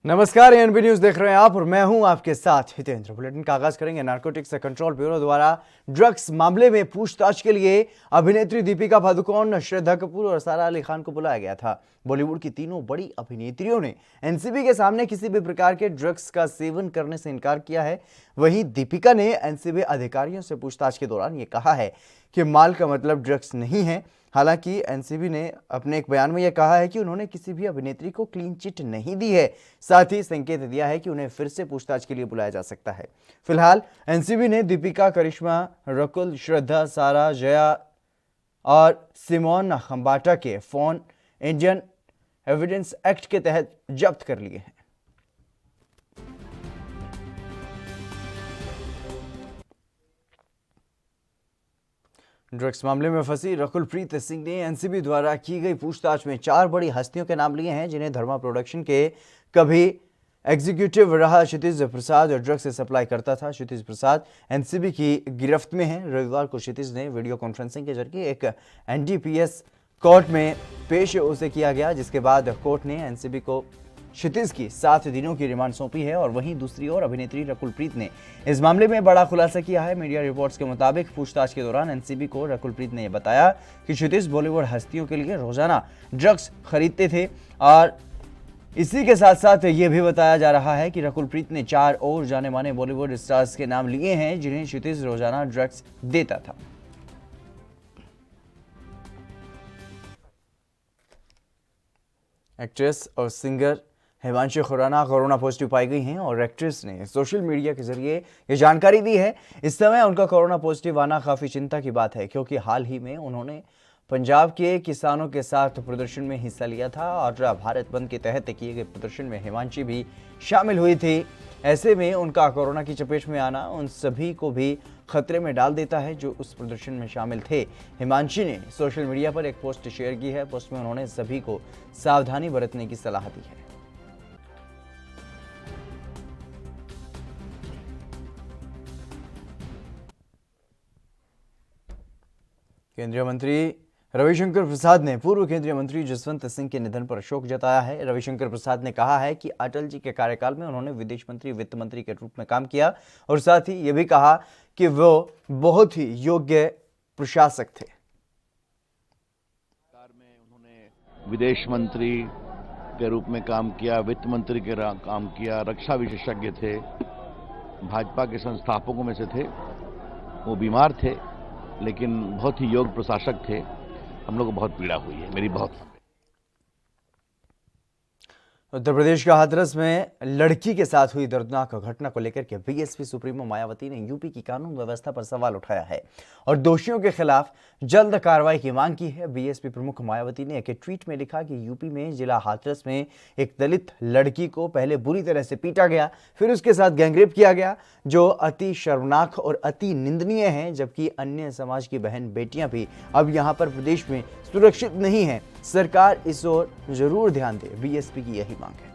नमस्कार, ANB news देख रहे हैं आप और मैं हूं आपके साथ हितेंद्र। बुलेटिन का आगाज करेंगे। नारकोटिक्स कंट्रोल ब्यूरो द्वारा ड्रग्स मामले में पूछताछ के लिए अभिनेत्री दीपिका पादुकोण, श्रद्धा कपूर और सारा अली खान को बुलाया गया था। बॉलीवुड की तीनों बड़ी अभिनेत्रियों ने एनसीबी के सामने किसी भी प्रकार के ड्रग्स का सेवन करने से इनकार किया है। वहीं दीपिका ने एनसीबी अधिकारियों से पूछताछ के दौरान ये कहा है कि माल का मतलब ड्रग्स नहीं है। हालांकि एनसीबी ने अपने एक बयान में यह कहा है कि उन्होंने किसी भी अभिनेत्री को क्लीन चिट नहीं दी है। साथ ही संकेत दिया है कि उन्हें फिर से पूछताछ के लिए बुलाया जा सकता है। फिलहाल एनसीबी ने दीपिका, करिश्मा, रकुल, श्रद्धा, सारा, जया और सिमोन खंबाटा के फोन इंडियन एविडेंस एक्ट के तहत जब्त कर लिए हैं। ड्रग्स मामले में फंसी रकुलप्रीत सिंह ने एनसीबी द्वारा की गई पूछताछ में 4 बड़ी हस्तियों के नाम लिए हैं, जिन्हें धर्मा प्रोडक्शन के कभी एग्जीक्यूटिव रहा क्षितिज प्रसाद और ड्रग्स से सप्लाई करता था। क्षितिज प्रसाद एनसीबी की गिरफ्त में है। रविवार को क्षितिज ने वीडियो कॉन्फ्रेंसिंग के जरिए एक एनडीपीएस कोर्ट में पेश उसे किया गया, जिसके बाद कोर्ट ने एनसीबी को क्षितिज की 7 दिनों की रिमांड सौंपी है। और वहीं दूसरी ओर अभिनेत्री रकुलप्रीत ने इस मामले में बड़ा खुलासा किया है। मीडिया रिपोर्ट्स के मुताबिक पूछताछ के दौरान एनसीबी को रकुलप्रीत ने यह बताया कि क्षितिज बॉलीवुड हस्तियों के लिए रोजाना ड्रग्स खरीदते थे और इसी के साथ साथ यह भी बताया जा रहा है कि रकुलप्रीत ने 4 और जाने माने बॉलीवुड स्टार्स के नाम लिए हैं, जिन्हें क्षितिज रोजाना ड्रग्स देता था। एक्ट्रेस और singer Himanshi Khurana corona positive पाई गई हैं और एक्ट्रेस ने सोशल मीडिया के जरिए ये जानकारी दी है। इस समय उनका कोरोना पॉजिटिव आना काफ़ी चिंता की बात है, क्योंकि हाल ही में उन्होंने पंजाब के किसानों के साथ प्रदर्शन में हिस्सा लिया था और भारत बंद के तहत किए गए प्रदर्शन में हिमांशी भी शामिल हुई थी। ऐसे में उनका कोरोना की चपेट में आना उन सभी को भी खतरे में डाल देता है जो उस प्रदर्शन में शामिल थे। हिमांशी ने सोशल मीडिया पर एक पोस्ट शेयर की है। पोस्ट में उन्होंने सभी को सावधानी बरतने की सलाह दी है। केंद्रीय मंत्री रविशंकर प्रसाद ने पूर्व केंद्रीय मंत्री जसवंत सिंह के निधन पर शोक जताया है। रविशंकर प्रसाद ने कहा है कि अटल जी के कार्यकाल में उन्होंने विदेश मंत्री, वित्त मंत्री के रूप में काम किया और साथ ही ये भी कहा कि वो बहुत ही योग्य प्रशासक थे। उन्होंने विदेश मंत्री के रूप में काम किया, वित्त मंत्री के काम किया, रक्षा विशेषज्ञ थे, भाजपा के संस्थापकों में से थे। वो बीमार थे लेकिन बहुत ही योग्य प्रशासक थे। हम लोग को बहुत पीड़ा हुई है, मेरी बहुत। उत्तर प्रदेश के हाथरस में लड़की के साथ हुई दर्दनाक घटना को लेकर के बीएसपी सुप्रीमो मायावती ने यूपी की कानून व्यवस्था पर सवाल उठाया है और दोषियों के खिलाफ जल्द कार्रवाई की मांग की है। बीएसपी प्रमुख मायावती ने एक ट्वीट में लिखा कि यूपी में जिला हाथरस में एक दलित लड़की को पहले बुरी तरह से पीटा गया, फिर उसके साथ गैंगरेप किया गया, जो अति शर्मनाक और अति निंदनीय है, जबकि अन्य समाज की बहन बेटियां भी अब यहां पर प्रदेश में सुरक्षित नहीं है। सरकार इस ओर जरूर ध्यान दे, बीएसपी की यही मांग है।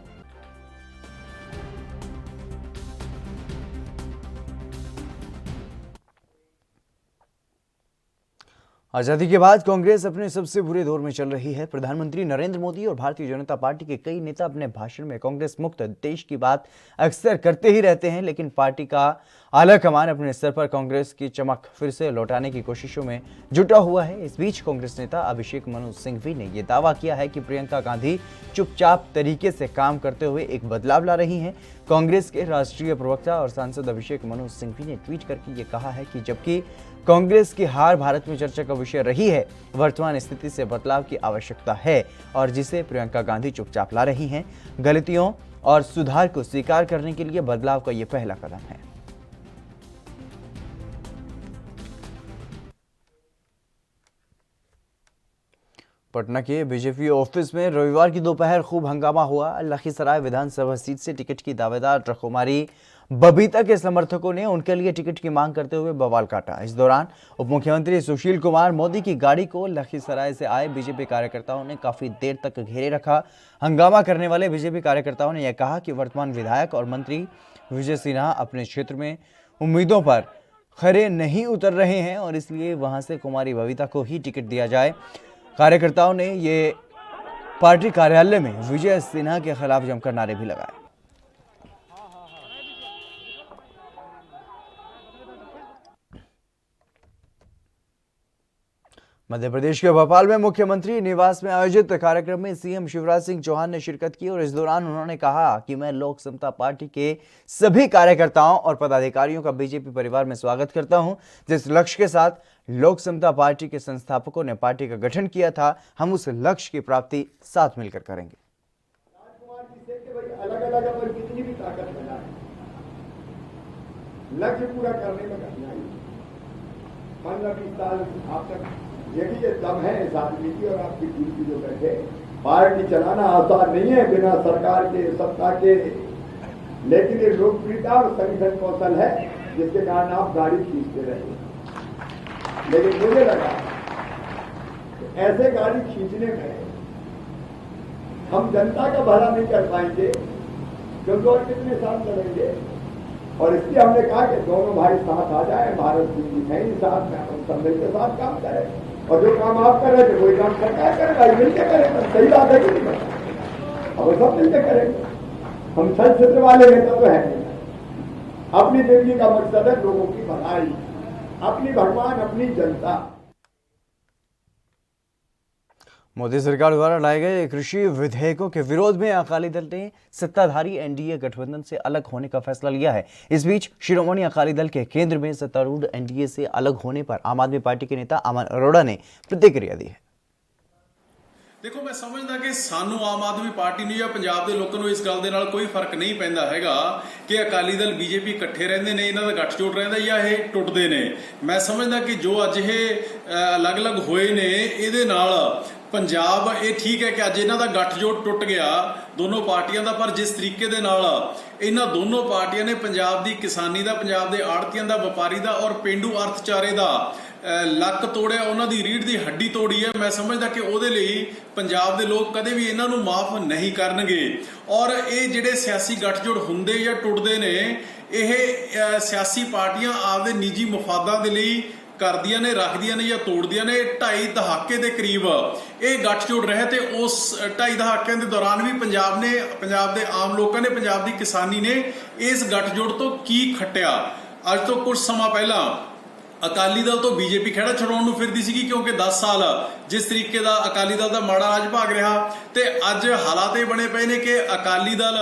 आजादी के बाद कांग्रेस अपने सबसे बुरे दौर में चल रही है। प्रधानमंत्री नरेंद्र मोदी और भारतीय जनता पार्टी के कई नेता अपने भाषण में कांग्रेस मुक्त देश की बात अक्सर करते ही रहते हैं, लेकिन पार्टी का आला कमान अपने स्तर पर कांग्रेस की चमक फिर से लौटाने की कोशिशों में जुटा हुआ है। इस बीच कांग्रेस नेता अभिषेक मनु सिंघवी ने यह दावा किया है कि प्रियंका गांधी चुपचाप तरीके से काम करते हुए एक बदलाव ला रही हैं। कांग्रेस के राष्ट्रीय प्रवक्ता और सांसद अभिषेक मनु सिंघवी ने ट्वीट करके ये कहा है कि जबकि कांग्रेस की हार भारत में चर्चा का विषय रही है, वर्तमान स्थिति से बदलाव की आवश्यकता है और जिसे प्रियंका गांधी चुपचाप ला रही हैं। गलतियों और सुधार को स्वीकार करने के लिए बदलाव का यह पहला कदम है। पटना के बीजेपी ऑफिस में रविवार की दोपहर खूब हंगामा हुआ। लखीसराय विधानसभा सीट से टिकट की दावेदार कुमारी बबीता के समर्थकों ने उनके लिए टिकट की मांग करते हुए बवाल काटा। इस दौरान उप मुख्यमंत्री सुशील कुमार मोदी की गाड़ी को लखीसराय से आए बीजेपी कार्यकर्ताओं ने काफी देर तक घेरे रखा। हंगामा करने वाले बीजेपी कार्यकर्ताओं ने यह कहा कि वर्तमान विधायक और मंत्री विजय सिन्हा अपने क्षेत्र में उम्मीदों पर खरे नहीं उतर रहे हैं और इसलिए वहां से कुमारी बबीता को ही टिकट दिया जाए। कार्यकर्ताओं ने ये पार्टी कार्यालय में विजय सिन्हा के खिलाफ जमकर नारे भी लगाए। मध्य प्रदेश के भोपाल में मुख्यमंत्री निवास में आयोजित कार्यक्रम में सीएम शिवराज सिंह चौहान ने शिरकत की और इस दौरान उन्होंने कहा कि मैं लोक समता पार्टी के सभी कार्यकर्ताओं और पदाधिकारियों का बीजेपी परिवार में स्वागत करता हूं। जिस लक्ष्य के साथ लोक समता पार्टी के संस्थापकों ने पार्टी का गठन किया था, हम उस लक्ष्य की प्राप्ति साथ मिलकर करेंगे। अलग अलग अपन कितनी भी ताकत बनाए, लक्ष्य पूरा करने में कठिनाई 15-20 साल आप तक यही ये दम है इस आदमी की और आपकी टीम की जो बैठे। पार्टी चलाना आसान नहीं है बिना सरकार के सत्ता के, लेकिन ये लोकप्रियता और संगठन कौशल है जिसके कारण आप गाड़ी खींचते रहे। लेकिन मुझे लगा ऐसे गाड़ी खींचने में हम जनता का भला नहीं कर पाएंगे क्योंकि और कितने साल चलेंगे। और इसलिए हमने कहा कि दोनों भाई साथ आ जाए, भारत की है ही साथ में, हम सब मिलकर साथ काम करें और जो काम आप कर रहे थे वही काम सरकार करेगा, मिलकर करेगा। सही बात है कि नहीं? अब सब मिलकर करेंगे। हम छल क्षेत्र वाले नेता तो है नहीं। अपनी जिंदगी का मकसद है लोगों की भलाई, अपनी भगवान, अपनी जनता। मोदी सरकार द्वारा लाए गए कृषि विधेयकों के विरोध में अकाली दल ने सत्ताधारी एनडीए गठबंधन से अलग होने का फैसला लिया है। इस बीच शिरोमणि अकाली दल के केंद्र में सत्तारूढ़ एनडीए से अलग होने पर आम आदमी पार्टी के नेता अमन अरोड़ा ने प्रतिक्रिया दी है। देखो, मैं समझदा कि सानू आम आदमी पार्टी ਨੂੰ ਜਾਂ ਪੰਜਾਬ ਦੇ ਲੋਕਾਂ ਨੂੰ ਇਸ ਗੱਲ ਦੇ ਨਾਲ ਕੋਈ ਫਰਕ ਨਹੀਂ ਪੈਂਦਾ ਹੈਗਾ ਕਿ ਅਕਾਲੀ ਦਲ ਬੀਜੇਪੀ ਇਕੱਠੇ ਰਹਿੰਦੇ ਨੇ, ਇਹਨਾਂ ਦਾ ਗੱਠਜੋੜ ਰਹਿੰਦਾ ਜਾਂ ਇਹ ਟੁੱਟਦੇ ਨੇ। ਮੈਂ ਸਮਝਦਾ ਕਿ ਜੋ ਅੱਜ ਇਹ ਅਲੱਗ-ਅਲੱਗ ਹੋਏ ਨੇ ਇਹਦੇ ਨਾਲ ਪੰਜਾਬ ਇਹ ਠੀਕ ਹੈ ਕਿ ਅੱਜ ਇਹਨਾਂ ਦਾ ਗੱਠਜੋੜ ਟੁੱਟ ਗਿਆ ਦੋਨੋਂ ਪਾਰਟੀਆਂ ਦਾ, ਪਰ ਜਿਸ ਤਰੀਕੇ ਦੇ ਨਾਲ ਇਹਨਾਂ ਦੋਨੋਂ ਪਾਰਟੀਆਂ ਨੇ ਪੰਜਾਬ ਦੀ ਕਿਸਾਨੀ ਦਾ, ਪੰਜਾਬ ਦੇ ਆੜਤੀਆਂ ਦਾ, ਵਪਾਰੀ ਦਾ ਔਰ ਪੇਂਡੂ ਅਰਥਚਾਰੇ ਦਾ ਲੱਕ ਤੋੜਿਆ, ਉਹਨਾਂ ਦੀ ਰੀੜ੍ਹ ਦੀ ਹੱਡੀ ਤੋੜੀ ਹੈ। ਮੈਂ ਸਮਝਦਾ ਕਿ ਉਹਦੇ ਲਈ ਪੰਜਾਬ ਦੇ ਲੋਕ ਕਦੇ ਵੀ ਇਹਨਾਂ ਨੂੰ ਮਾਫ ਨਹੀਂ ਕਰਨਗੇ। ਔਰ ਇਹ ਜਿਹੜੇ ਸਿਆਸੀ ਗੱਠਜੋੜ ਹੁੰਦੇ ਜਾਂ ਟੁੱਟਦੇ ਨੇ, ਇਹ ਸਿਆਸੀ ਪਾਰਟੀਆਂ ਆਪਦੇ ਨਿੱਜੀ ਮਫਾਦਾਂ ਦੇ ਲਈ ਕਰਦੀਆਂ ਨੇ, ਰੱਖਦੀਆਂ ਨੇ ਜਾਂ ਤੋੜਦੀਆਂ ਨੇ। 2.5 ਦਹਾਕੇ ਦੇ ਕਰੀਬ ਇਹ ਗੱਠਜੋੜ ਰਹੇ ਤੇ ਉਸ 2.5 ਦਹਾਕਿਆਂ ਦੇ ਦੌਰਾਨ ਵੀ ਪੰਜਾਬ ਨੇ, ਪੰਜਾਬ ਦੇ ਆਮ ਲੋਕਾਂ ਨੇ, ਪੰਜਾਬ ਦੀ ਕਿਸਾਨੀ ਨੇ ਇਸ ਗੱਠਜੋੜ ਤੋਂ ਕੀ ਖੱਟਿਆ। ਅੱਜ ਤੋਂ ਕੁਝ ਸਮਾਂ ਪਹਿਲਾਂ ਅਕਾਲੀ ਦਲ ਤੋਂ ਬੀਜੇਪੀ ਖਹਿੜਾ ਛਡਾਉਣ ਨੂੰ ਫਿਰਦੀ ਸੀਗੀ ਕਿਉਂਕਿ 10 ਸਾਲ ਜਿਸ ਤਰੀਕੇ ਦਾ ਅਕਾਲੀ ਦਲ ਦਾ ਮਾੜਾ ਰਾਜ ਭਾਗ ਰਿਹਾ ਤੇ ਅੱਜ ਹਾਲਾਤ ਇਹ ਬਣੇ ਪਏ ਨੇ ਕਿ ਅਕਾਲੀ ਦਲ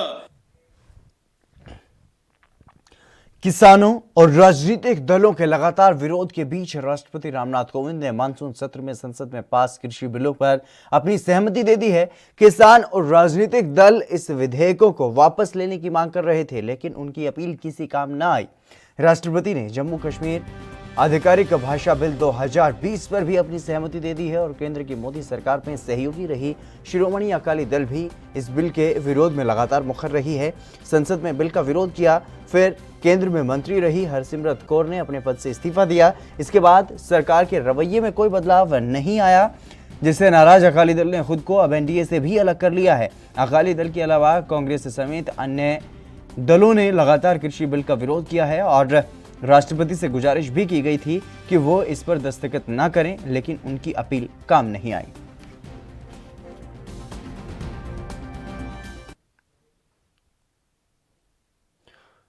किसानों और राजनीतिक दलों के लगातार विरोध के बीच राष्ट्रपति रामनाथ कोविंद ने मानसून सत्र में संसद में पास कृषि बिलों पर अपनी सहमति दे दी है। किसान और राजनीतिक दल इस विधेयकों को वापस लेने की मांग कर रहे थे, लेकिन उनकी अपील किसी काम न आई। राष्ट्रपति ने जम्मू कश्मीर आधिकारिक भाषा बिल 2020 पर भी अपनी सहमति दे दी है और केंद्र की मोदी सरकार में सहयोगी रही शिरोमणि अकाली दल भी इस बिल के विरोध में लगातार मुखर रही है। संसद में बिल का विरोध किया, फिर केंद्र में मंत्री रही हरसिमरत कौर ने अपने पद से इस्तीफा दिया। इसके बाद सरकार के रवैये में कोई बदलाव नहीं आया, जिससे नाराज अकाली दल ने खुद को अब एनडीए से भी अलग कर लिया है। अकाली दल के अलावा कांग्रेस समेत अन्य दलों ने लगातार कृषि बिल का विरोध किया है और राष्ट्रपति से गुजारिश भी की गई थी कि वो इस पर दस्तखत न करें, लेकिन उनकी अपील काम नहीं आई।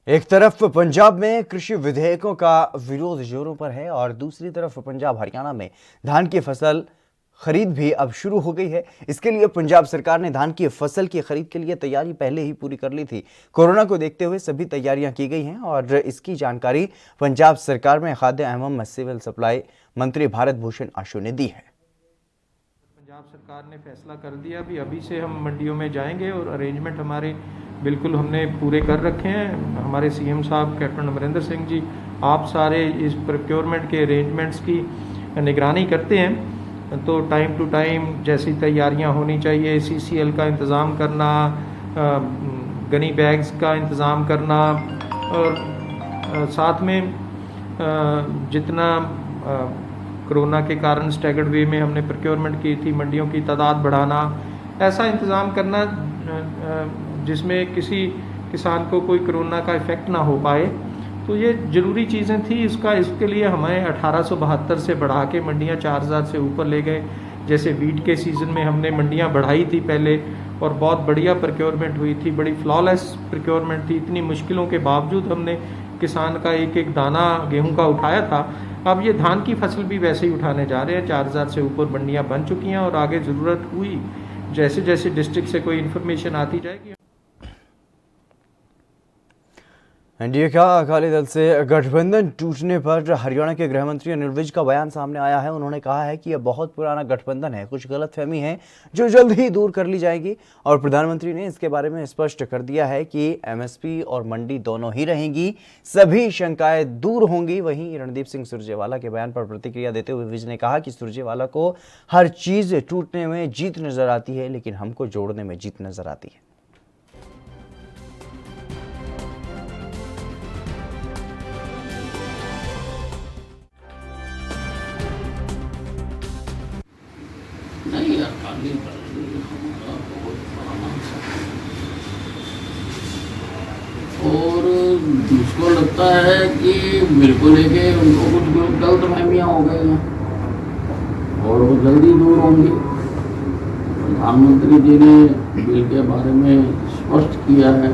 एक तरफ पंजाब में कृषि विधेयकों का विरोध जोरों पर है और दूसरी तरफ पंजाब हरियाणा में धान की फसल खरीद भी अब शुरू हो गई है। इसके लिए पंजाब सरकार ने धान की फसल की खरीद के लिए तैयारी पहले ही पूरी कर ली थी। कोरोना को देखते हुए सभी तैयारियां की गई हैं और इसकी जानकारी पंजाब सरकार में खाद्य एवं सिविल सप्लाई मंत्री भारत भूषण आशु ने दी है। पंजाब सरकार ने फैसला कर दिया अभी से हम मंडियों में जाएंगे और अरेंजमेंट हमारे बिल्कुल हमने पूरे कर रखे हैं। हमारे सीएम साहब कैप्टन अमरिंदर सिंह जी आप सारे इस प्रोक्योरमेंट के अरेंजमेंट्स की निगरानी करते हैं, तो टाइम टू टाइम जैसी तैयारियां होनी चाहिए, सीसीएल का इंतज़ाम करना, गनी बैग्स का इंतज़ाम करना और साथ में जितना कोरोना के कारण स्टैगर्ड वे में हमने प्रोक्योरमेंट की थी, मंडियों की तादाद बढ़ाना, ऐसा इंतज़ाम करना जिसमें किसी किसान को कोई कोरोना का इफ़ेक्ट ना हो पाए। तो ये ज़रूरी चीज़ें थी। इसके लिए हमें 1872 से बढ़ा के मंडियाँ 4000 से ऊपर ले गए। जैसे वीट के सीज़न में हमने मंडियाँ बढ़ाई थी पहले और बहुत बढ़िया प्रोक्योरमेंट हुई थी, बड़ी फ्लॉलेस प्रोक्योरमेंट थी। इतनी मुश्किलों के बावजूद हमने किसान का एक एक दाना गेहूं का उठाया था। अब ये धान की फसल भी वैसे ही उठाने जा रहे हैं। 4000 से ऊपर मंडियां बन चुकी हैं और आगे ज़रूरत हुई जैसे जैसे डिस्ट्रिक्ट से कोई इन्फॉर्मेशन आती जाएगी। एनडीए का अकाली दल से गठबंधन टूटने पर हरियाणा के गृह मंत्री अनिल विज का बयान सामने आया है। उन्होंने कहा है कि यह बहुत पुराना गठबंधन है, कुछ गलतफहमी है जो जल्द ही दूर कर ली जाएगी। और प्रधानमंत्री ने इसके बारे में स्पष्ट कर दिया है कि एमएसपी और मंडी दोनों ही रहेंगी, सभी शंकाएं दूर होंगी। वहीं रणदीप सिंह सुरजेवाला के बयान पर प्रतिक्रिया देते हुए विज ने कहा कि सुरजेवाला को हर चीज टूटने में जीत नजर आती है, लेकिन हमको जोड़ने में जीत नजर आती है। नहीं, अकाली दल हमारा बहुत पुराना और मुझको लगता है कि बिल्कुल लेके उनको कुछ गलतफहमियाँ हो गई हैं और वो जल्दी दूर होंगी। प्रधानमंत्री जी ने बिल के बारे में स्पष्ट किया है,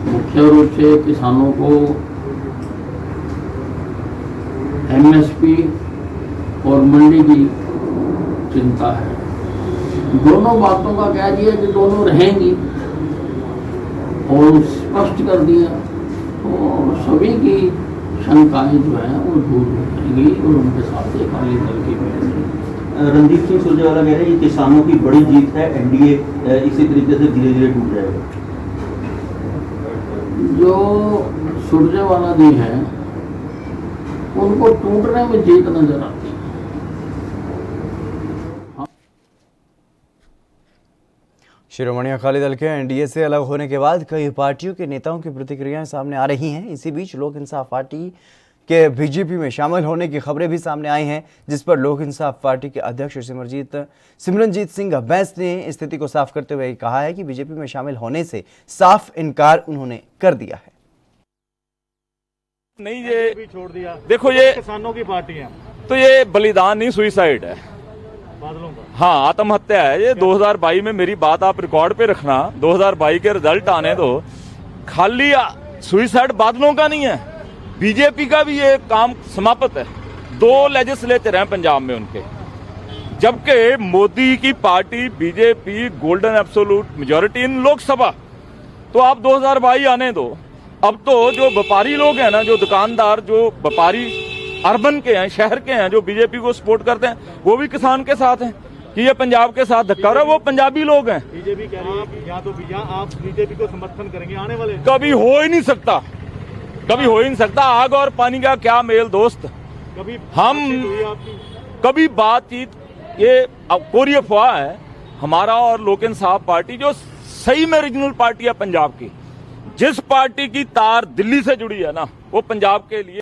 मुख्य रूप से किसानों को एमएसपी और मंडी की चिंता है। दोनों बातों का कह दिया कि दोनों रहेंगी और स्पष्ट कर दिया, तो सभी की शंकाएं जो है वो दूर हो जाएंगी और उनके साथ अकाली दल की बैठेगी। रणदीप सिंह सुरजेवाला कह रहे हैं ये किसानों की बड़ी जीत है, एनडीए इसी तरीके से धीरे धीरे टूट जाएगा। जो सुरजेवाला जी हैं उनको टूटने में जीत नजर आती है। शिरोमणि अकाली दल के एनडीए से अलग होने के बाद कई पार्टियों के नेताओं की प्रतिक्रियाएं सामने आ रही हैं। इसी बीच लोक इंसाफ पार्टी के बीजेपी में शामिल होने की खबरें भी सामने आई हैं, जिस पर लोक इंसाफ पार्टी के अध्यक्ष सिमरनजीत सिंह बैंस ने स्थिति को साफ करते हुए कहा है कि बीजेपी में शामिल होने से साफ इनकार उन्होंने कर दिया है। नहीं, ये भी छोड़ दिया। देखो, ये किसानों की पार्टी है तो ये बलिदान नहीं, सुइसाइड है, बादलों का। हाँ, आत्महत्या है ये। 2022 में मेरी बात आप रिकॉर्ड पे रखना, 2022 के रिजल्ट आने दो। खाली सुइसाइड बादलों का नहीं है, बीजेपी का भी ये काम समाप्त है। 2 लेजिस्लेचर हैं पंजाब में उनके, जबकि मोदी की party BJP golden absolute majority इन लोकसभा। तो आप 2022 आने दो। अब तो जो व्यापारी लोग हैं ना, जो दुकानदार, जो व्यापारी अर्बन के हैं, शहर के हैं, जो बीजेपी को सपोर्ट करते हैं, वो भी किसान के साथ हैं कि ये पंजाब के साथ धक्का हो रहा है। वो पंजाबी लोग हैं। बीजेपी कह रही है या तो आप बीजेपी को समर्थन करेंगे आने वाले, कभी हो ही नहीं सकता, कभी हो ही नहीं सकता। आग और पानी का क्या मेल दोस्त। कभी हम कभी बातचीत, ये कोरी अफवाह है। हमारा और लोक इंसाफ पार्टी जो सही में रीजनल पार्टी है पंजाब की, जिस पार्टी की तार दिल्ली से जुड़ी है ना, वो पंजाब के लिए।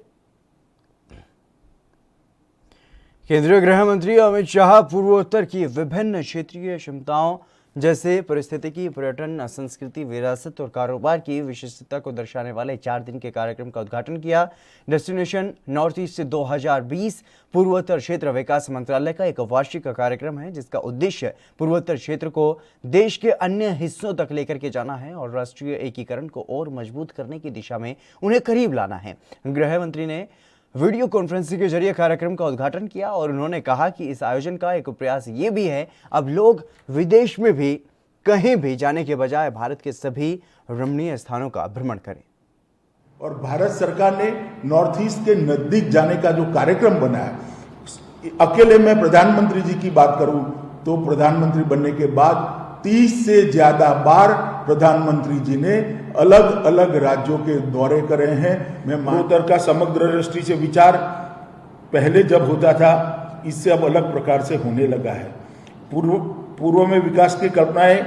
केंद्रीय गृह मंत्री अमित शाह पूर्वोत्तर की विभिन्न क्षेत्रीय क्षमताओं जैसे पारिस्थितिकी, पर्यटन, संस्कृति, विरासत और कारोबार की विशिष्टता को दर्शाने वाले 4 दिन के कार्यक्रम का उद्घाटन किया। डेस्टिनेशन नॉर्थ ईस्ट 2020 पूर्वोत्तर क्षेत्र विकास मंत्रालय का एक वार्षिक कार्यक्रम है, जिसका उद्देश्य पूर्वोत्तर क्षेत्र को देश के अन्य हिस्सों तक लेकर के जाना है और राष्ट्रीय एकीकरण को और मजबूत करने की दिशा में उन्हें करीब लाना है। गृह मंत्री ने वीडियो कॉन्फ्रेंसिंग के जरिए कार्यक्रम का उद्घाटन किया और उन्होंने कहा कि इस आयोजन का एक प्रयास ये भी है, अब लोग विदेश में भी कहीं भी जाने के बजाय भारत के सभी रमणीय स्थानों का भ्रमण करें। और भारत सरकार ने नॉर्थ ईस्ट के नजदीक जाने का जो कार्यक्रम बनाया, अकेले मैं प्रधानमंत्री जी की बात करूं तो प्रधानमंत्री बनने के बाद 30 से ज्यादा बार प्रधानमंत्री जी ने अलग अलग राज्यों के दौरे करे हैं। मैं पूर्वोत्तर का समग्र दृष्टि से विचार पहले जब होता था, इससे अब अलग प्रकार से होने लगा है। पूर्व में विकास की कल्पनाएं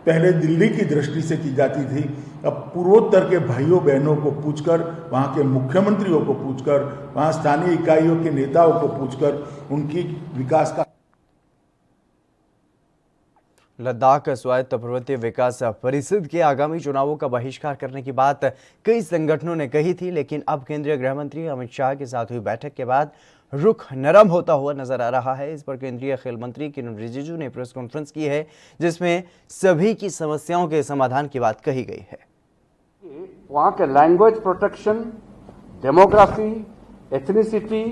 पहले दिल्ली की दृष्टि से की जाती थी, अब पूर्वोत्तर के भाइयों बहनों को पूछकर, वहाँ के मुख्यमंत्रियों को पूछकर, वहाँ स्थानीय इकाइयों के नेताओं को पूछकर उनकी विकास का। लद्दाख स्वायत्त पर्वतीय विकास परिषद के आगामी चुनावों का बहिष्कार करने की बात कई संगठनों ने कही थी, लेकिन अब केंद्रीय गृह मंत्री अमित शाह के साथ हुई बैठक के बाद रुख नरम होता हुआ नजर आ रहा है। इस पर केंद्रीय खेल मंत्री किरेन रिजिजू ने प्रेस कॉन्फ्रेंस की है, जिसमें सभी की समस्याओं के समाधान की बात कही गई है। वहाँ के लैंग्वेज प्रोटेक्शन, डेमोग्राफी, एथनिसिटी,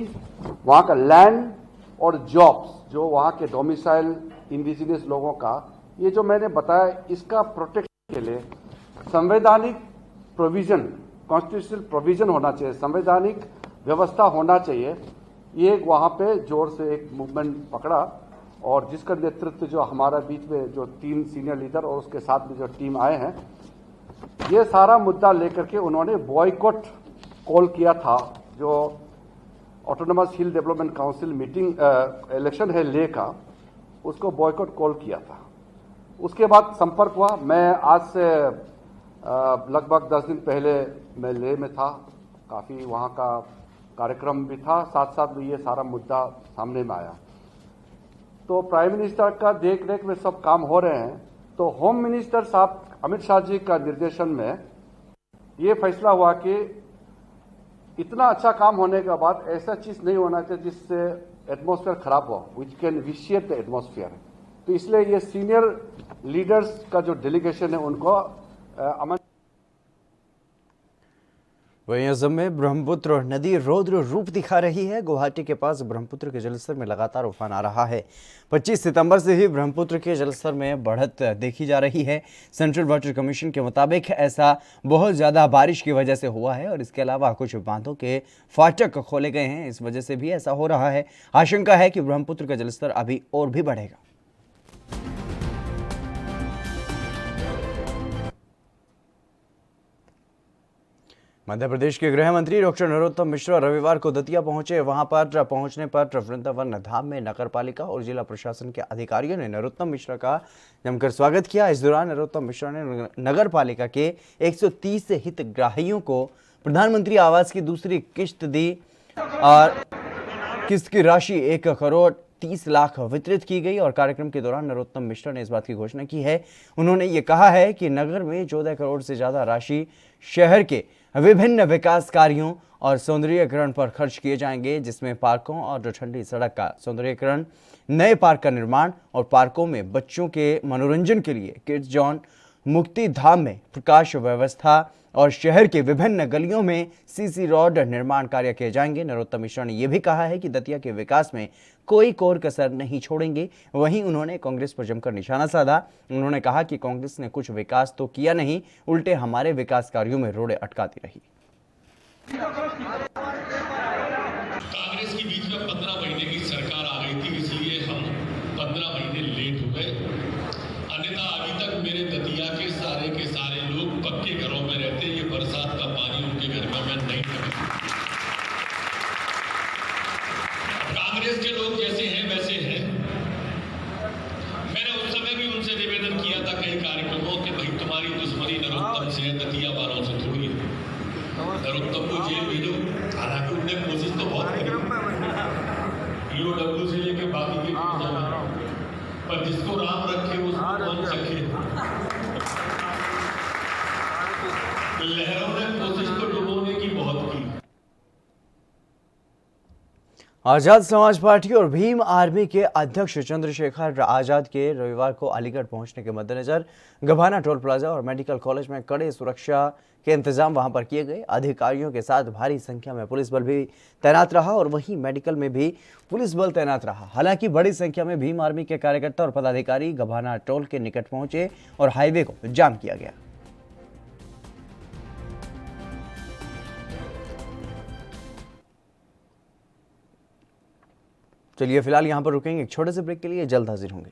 वहाँ का लैंड और जॉब्स, जो वहाँ के डोमिसाइल इंडिजिनियस लोगों का, ये जो मैंने बताया, इसका प्रोटेक्शन के लिए संवैधानिक प्रोविजन, कॉन्स्टिट्यूशनल प्रोविजन होना चाहिए, संवैधानिक व्यवस्था होना चाहिए। ये वहाँ पे जोर से एक मूवमेंट पकड़ा और जिसका नेतृत्व जो हमारा बीच में जो 3 सीनियर लीडर और उसके साथ में जो टीम आए हैं, ये सारा मुद्दा लेकर के उन्होंने बॉयकॉट कॉल किया था। जो ऑटोनोमस हिल डेवलपमेंट काउंसिल मीटिंग इलेक्शन है ले का, उसको बॉयकॉट कॉल किया था। उसके बाद संपर्क हुआ। मैं आज से लगभग 10 दिन पहले मैं लेह में था, काफ़ी वहाँ का कार्यक्रम भी था, साथ साथ में ये सारा मुद्दा सामने में आया। तो प्राइम मिनिस्टर का देख रेख में सब काम हो रहे हैं। तो होम मिनिस्टर साहब अमित शाह जी का निर्देशन में ये फैसला हुआ कि इतना अच्छा काम होने के बाद ऐसा चीज नहीं होना चाहिए जिससे एटमॉस्फेयर खराब हो, which can vitiate the atmosphere. तो इसलिए ये सीनियर लीडर्स का जो डेलीगेशन है उनको अमन। वहीं असम में ब्रह्मपुत्र नदी रौद्र रूप दिखा रही है। गुवाहाटी के पास ब्रह्मपुत्र के जलस्तर में लगातार उफान आ रहा है। 25 सितंबर से ही ब्रह्मपुत्र के जलस्तर में बढ़त देखी जा रही है। सेंट्रल वाटर कमीशन के मुताबिक ऐसा बहुत ज़्यादा बारिश की वजह से हुआ है और इसके अलावा कुछ बांधों के फाटक खोले गए हैं, इस वजह से भी ऐसा हो रहा है। आशंका है कि ब्रह्मपुत्र का जलस्तर अभी और भी बढ़ेगा। मध्य प्रदेश के गृह मंत्री डॉक्टर नरोत्तम मिश्रा रविवार को दतिया पहुंचे। वहां पर पहुंचने पर वृंदावन धाम में नगर पालिका और जिला प्रशासन के अधिकारियों ने नरोत्तम मिश्रा का जमकर स्वागत किया। इस दौरान नरोत्तम मिश्रा ने नगर पालिका के 130 हितग्राहियों को प्रधानमंत्री आवास की दूसरी किस्त दी और किस्त की राशि 1 करोड़ 30 लाख वितरित की गई। और कार्यक्रम के दौरान नरोत्तम मिश्रा ने इस बात की घोषणा की है। उन्होंने ये कहा है कि नगर में 14 करोड़ से ज़्यादा राशि शहर के विभिन्न विकास कार्यों और सौंदर्यीकरण पर खर्च किए जाएंगे, जिसमें पार्कों और ठंडी सड़क का सौंदर्यीकरण, नए पार्क का निर्माण और पार्कों में बच्चों के मनोरंजन के लिए किड्स जोन, मुक्ति धाम में प्रकाश व्यवस्था और शहर के विभिन्न गलियों में सीसी रोड निर्माण कार्य किए जाएंगे। नरोत्तम मिश्रा ने यह भी कहा है कि दतिया के विकास में कोई कोर कसर नहीं छोड़ेंगे। वहीं उन्होंने कांग्रेस पर जमकर निशाना साधा। उन्होंने कहा कि कांग्रेस ने कुछ विकास तो किया नहीं, उल्टे हमारे विकास कार्यों में रोड़े अटकाती रही। कांग्रेस की बीच में 15 महीने की सरकार आ गई थी, इसलिए हम 15 महीने लेट हो गए। अन्यथा अभी तक मेरे दतिया के सारे लोग पक्के घरों में रहते, ये बरसात का पानी उनके घर में नहीं था। कांग्रेस के लोग जैसे हैं वैसे हैं। मैंने उस समय भी उनसे निवेदन किया था कई कार्यक्रमों के, भाई तुम्हारी दुश्मनी नरोत्तम से है, दतिया वालों से थोड़ी है, नरोत्तम को जेल भेजो। हालांकि उनने कोशिश तो बहुत करी, ईओडब्ल्यू से लेके बाकी के, पर जिसको राम रखे उसको कौन सके। लहरों ने कोशिश तो डुबोने की बहुत की। आजाद समाज पार्टी और भीम आर्मी के अध्यक्ष चंद्रशेखर आजाद के रविवार को अलीगढ़ पहुंचने के मद्देनजर गभाना टोल प्लाजा और मेडिकल कॉलेज में कड़े सुरक्षा के इंतजाम वहां पर किए गए। अधिकारियों के साथ भारी संख्या में पुलिस बल भी तैनात रहा और वहीं मेडिकल में भी पुलिस बल तैनात रहा। हालांकि बड़ी संख्या में भीम आर्मी के कार्यकर्ता और पदाधिकारी गभाना टोल के निकट पहुंचे और हाईवे को जाम किया गया। चलिए फिलहाल यहां पर रुकेंगे एक छोटे से ब्रेक के लिए, जल्द हाजिर होंगे।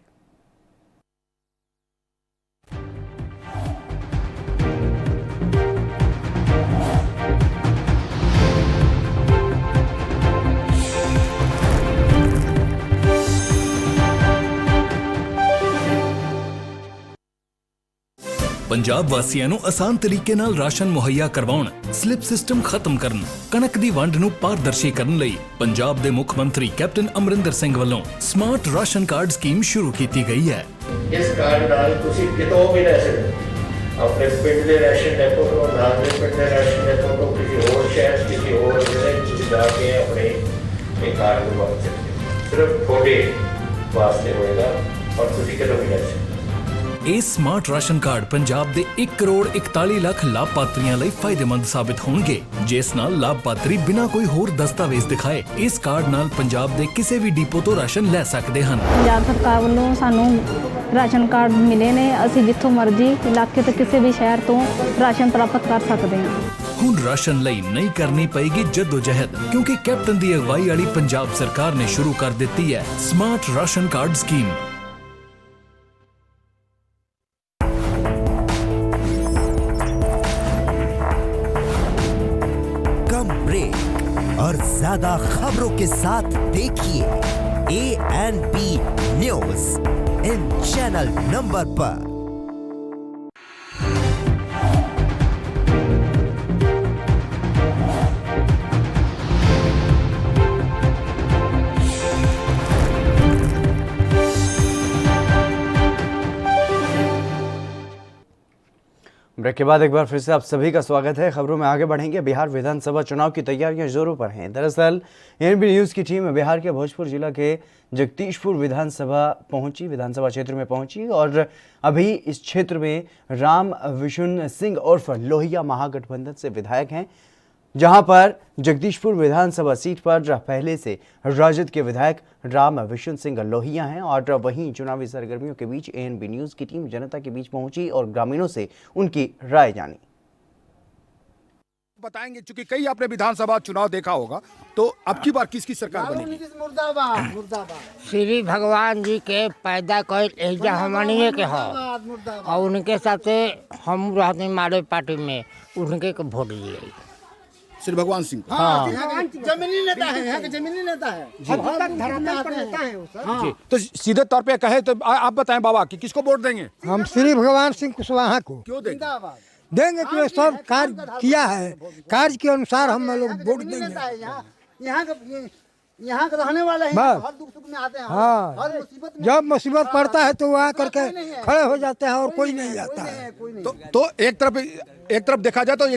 पंजाब वासियों ਨੂੰ ਆਸਾਨ ਤਰੀਕੇ ਨਾਲ ਰਾਸ਼ਨ ਮੁਹੱਈਆ ਕਰਵਾਉਣ, ਸਲਿੱਪ ਸਿਸਟਮ ਖਤਮ ਕਰਨ, ਕਣਕ ਦੀ ਵੰਡ ਨੂੰ ਪਾਰਦਰਸ਼ੀ ਕਰਨ ਲਈ ਪੰਜਾਬ ਦੇ ਮੁੱਖ ਮੰਤਰੀ ਕੈਪਟਨ ਅਮਰਿੰਦਰ ਸਿੰਘ ਵੱਲੋਂ ਸਮਾਰਟ ਰਾਸ਼ਨ ਕਾਰਡ ਸਕੀਮ ਸ਼ੁਰੂ ਕੀਤੀ ਗਈ ਹੈ। ਇਸ ਕਾਰਡ ਨਾਲ ਤੁਸੀਂ ਕਿਤੋਂ ਵੀ ਲੈ ਸਕਦੇ ਹੋ, ਆਪਣੇ ਪਿੰਡ ਦੇ ਰਾਸ਼ਨ ਡਿਪੋ ਤੋਂ, ਨਾਲ ਦੇ ਪਿੰਡ ਦੇ ਰਾਸ਼ਨ ਡਿਪੋ ਤੋਂ, ਕਿਸੇ ਹੋਰ ਸ਼ਹਿਰ, ਕਿਸੇ ਹੋਰ ਜ਼ਿਲ੍ਹੇ ਵਿੱਚ ਜਾ ਕੇ ਆਪਣੇ ਇਹ ਕਾਰਡ ਨੂੰ ਵਰਤ ਸਕਦੇ ਹੋ। ਸਿਰਫ ਤੁਹਾਡੇ ਵਾਸਤੇ ਹੋਏਗਾ ਔਰ ਤੁਸੀਂ ਕਿਤੋਂ ਵੀ ਲੈ ਸਕਦੇ ਹੋ। ਇਹ ਸਮਾਰਟ ਰਾਸ਼ਨ ਕਾਰਡ ਪੰਜਾਬ ਦੇ 1 ਕਰੋੜ 41 ਲੱਖ ਲਾਭਪਾਤਰੀਆਂ ਲਈ ਫਾਇਦੇਮੰਦ ਸਾਬਿਤ ਹੋਣਗੇ, ਜਿਸ ਨਾਲ ਲਾਭਪਾਤਰੀ ਬਿਨਾਂ ਕੋਈ ਹੋਰ ਦਸਤਾਵੇਜ਼ ਦਿਖਾਏ ਇਸ ਕਾਰਡ ਨਾਲ ਪੰਜਾਬ ਦੇ ਕਿਸੇ ਵੀ ਡਿਪੋ ਤੋਂ ਰਾਸ਼ਨ ਲੈ ਸਕਦੇ ਹਨ। ਪੰਜਾਬ ਸਰਕਾਰ ਵੱਲੋਂ ਸਾਨੂੰ ਰਾਸ਼ਨ ਕਾਰਡ ਮਿਲੇ ਨੇ, ਅਸੀਂ ਜਿੱਥੋਂ ਮਰਜ਼ੀ ਇਲਾਕੇ ਤੇ ਕਿਸੇ ਵੀ ਸ਼ਹਿਰ ਤੋਂ ਰਾਸ਼ਨ ਪ੍ਰਾਪਤ ਕਰ ਸਕਦੇ ਹਾਂ। ਹੁਣ ਰਾਸ਼ਨ ਲਈ ਨਹੀਂ ਕਰਨੀ ਪਏਗੀ ਜਦੋਜਹਿਦ, ਕਿਉਂਕਿ ਕੈਪਟਨ ਦੀ ਅਗਵਾਈ ਵਾਲੀ ਪੰਜਾਬ ਸਰਕਾਰ ਨੇ ਸ਼ੁਰੂ ਕਰ ਦਿੱਤੀ ਹੈ ਸਮਾਰਟ ਰਾਸ਼ਨ ਕਾਰਡ ਸਕੀਮ। कम ब्रेक और ज्यादा खबरों के साथ देखिए ANP news in channel number पर। ब्रेक के बाद एक बार फिर से आप सभी का स्वागत है। खबरों में आगे बढ़ेंगे। बिहार विधानसभा चुनाव की तैयारियां जोरों पर हैं। दरअसल ANP न्यूज़ की टीम बिहार के भोजपुर जिला के जगदीशपुर विधानसभा क्षेत्र में पहुंची और अभी इस क्षेत्र में राम विशुन सिंह उर्फ लोहिया महागठबंधन से विधायक हैं, जहां पर जगदीशपुर विधानसभा सीट पर पहले से राजद के विधायक राम विशुन सिंह लोहिया हैं। और वहीं चुनावी सरगर्मियों के बीच ANP न्यूज़ की टीम जनता के बीच पहुंची और ग्रामीणों से उनकी राय जानी। बताएंगे, चूंकि कई आपने विधानसभा चुनाव देखा होगा, तो अब की बार किसकी सरकार बनेगी? श्री भगवान जी के पैदा कर हमनिए के हो और उनके साथ हम रहते मारे पार्टी में उनके को वोट दिए। श्री भगवान सिंह। हाँ। जमीनी नेता है, यहाँ के जमीनी नेता है, धरातल पर नेता है वो सर। हाँ। तो सीधे तौर पे कहे तो आप बताएं बाबा कि किसको वोट देंगे? हम श्री भगवान सिंह कुशवाहा को। क्यों देंगे? देंगे कि सब कार्य किया है, कार्य के अनुसार हम लोग वोट देंगे। यहाँ का रहने वाला है, हर दुख सुख में आते हैं। हाँ। हर मुसीबत में जब मुसीबत पड़ता है तो वो आ करके खड़े हो जाते हैं और कोई नहीं आता है। तो एक तरफ देखा जाए तो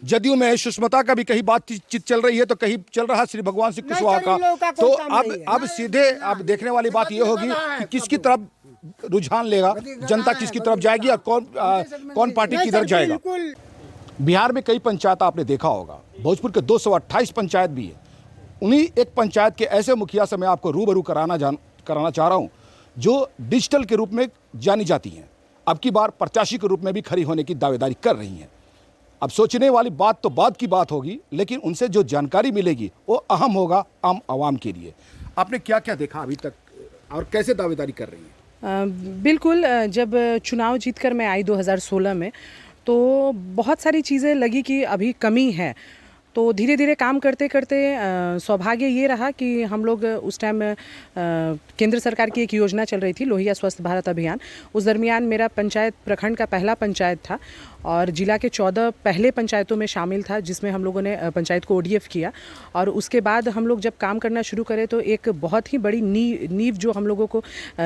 जदयू में सुष्मिता का भी कहीं बातचीत चल रही है, तो कहीं चल रहा श्री भगवान सिंह कुशवाहा का। तो अब सीधे अब देखने वाली बात ये होगी कि किसकी तरफ रुझान लेगा जनता, किसकी तरफ जाएगी और कौन पार्टी किधर जाएगा। बिहार में कई पंचायत आपने देखा होगा, भोजपुर के 228 पंचायत भी है। उन्हीं एक पंचायत के ऐसे मुखिया से मैं आपको रूबरू कराना चाह रहा हूं जो डिजिटल के रूप में जानी जाती हैं, अब की बार प्रत्याशी के रूप में भी खड़ी होने की दावेदारी कर रही हैं। अब सोचने वाली बात तो बाद की बात होगी, लेकिन उनसे जो जानकारी मिलेगी वो अहम होगा आम आवाम के लिए। आपने क्या क्या देखा अभी तक और कैसे दावेदारी कर रही हैं? बिल्कुल, जब चुनाव जीतकर मैं आई 2016 में, तो बहुत सारी चीज़ें लगी कि अभी कमी है। तो धीरे धीरे काम करते करते सौभाग्य ये रहा कि हम लोग उस टाइम केंद्र सरकार की एक योजना चल रही थी, लोहिया स्वस्थ भारत अभियान। उस दरमियान मेरा पंचायत प्रखंड का पहला पंचायत था और जिला के 14 पहले पंचायतों में शामिल था, जिसमें हम लोगों ने पंचायत को ODF किया। और उसके बाद हम लोग जब काम करना शुरू करें तो एक बहुत ही बड़ी नींव जो हम लोगों को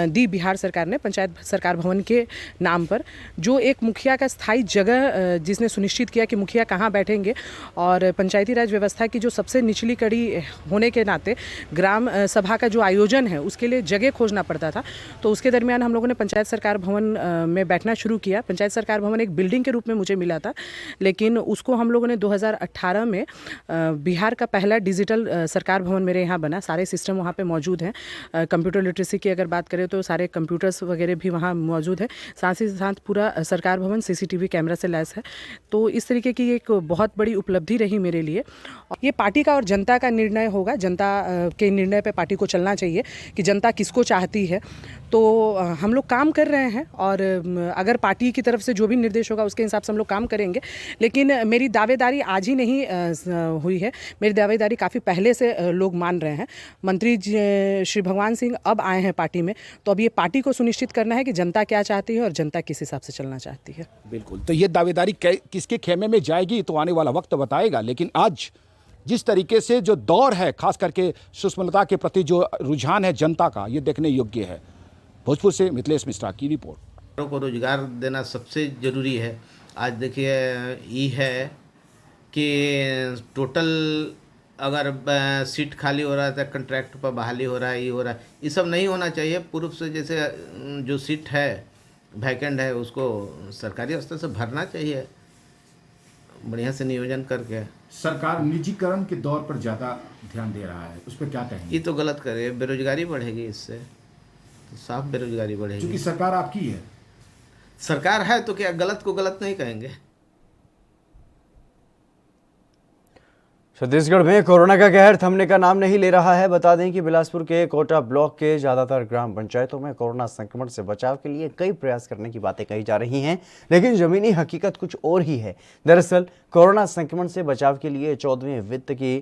दी बिहार सरकार ने पंचायत सरकार भवन के नाम पर, जो एक मुखिया का स्थायी जगह जिसने सुनिश्चित किया कि मुखिया कहाँ बैठेंगे। और पंचायती राज व्यवस्था की जो सबसे निचली कड़ी होने के नाते ग्राम सभा का जो आयोजन है उसके लिए जगह खोजना पड़ता था। तो उसके दरमियान हम लोगों ने पंचायत सरकार भवन में बैठना शुरू किया। पंचायत सरकार भवन एक बिल्डिंग के रूप में मुझे मिला था, लेकिन उसको हम लोगों ने 2018 में बिहार का पहला डिजिटल सरकार भवन मेरे यहाँ बना। सारे सिस्टम वहाँ पे मौजूद हैं। कंप्यूटर लिटरेसी की अगर बात करें तो सारे कंप्यूटर्स वगैरह भी वहाँ मौजूद है। साथ ही साथ पूरा सरकार भवन CCTV कैमरा से लैस है। तो इस तरीके की एक बहुत बड़ी उपलब्धि रही मेरे लिए। ये पार्टी का और जनता का निर्णय होगा। जनता के निर्णय पे पार्टी को चलना चाहिए कि जनता किसको चाहती है। तो हम लोग काम कर रहे हैं और अगर पार्टी की तरफ से जो भी निर्देश होगा उसके हिसाब से हम लोग काम करेंगे। लेकिन मेरी दावेदारी आज ही नहीं हुई है, मेरी दावेदारी काफ़ी पहले से लोग मान रहे हैं। मंत्री श्री भगवान सिंह अब आए हैं पार्टी में, तो अब ये पार्टी को सुनिश्चित करना है कि जनता क्या चाहती है और जनता किस हिसाब से चलना चाहती है। बिल्कुल, तो ये दावेदारी किसके खेमे में जाएगी तो आने वाला वक्त बताएगा। लेकिन आज जिस तरीके से जो दौर है, खास करके सुष्मिता के प्रति जो रुझान है जनता का, ये देखने योग्य है। भोजपुर से मिथिलेश मिश्रा की रिपोर्ट। को रोजगार देना सबसे ज़रूरी है। आज देखिए ये है कि टोटल अगर सीट खाली हो रहा है तो कंट्रैक्ट पर बहाली हो रहा है, ये हो रहा है, ये सब नहीं होना चाहिए। पूर्व से जैसे जो सीट है वैकेंट है उसको सरकारी स्तर से भरना चाहिए बढ़िया से नियोजन करके। सरकार निजीकरण के दौर पर ज़्यादा ध्यान दे रहा है, उस पर क्या कहेंगे? ये तो गलत करे, बेरोजगारी बढ़ेगी, इससे तो साफ बेरोजगारी बढ़ेगी। क्योंकि सरकार आपकी है, सरकार है तो क्या गलत को गलत नहीं कहेंगे। छत्तीसगढ़ में कोरोना का कहर थमने का नाम नहीं ले रहा है। बता दें कि बिलासपुर के कोटा ब्लॉक के ज्यादातर ग्राम पंचायतों में कोरोना संक्रमण से बचाव के लिए कई प्रयास करने की बातें कही जा रही हैं, लेकिन जमीनी हकीकत कुछ और ही है। दरअसल कोरोना संक्रमण से बचाव के लिए 14वें वित्त की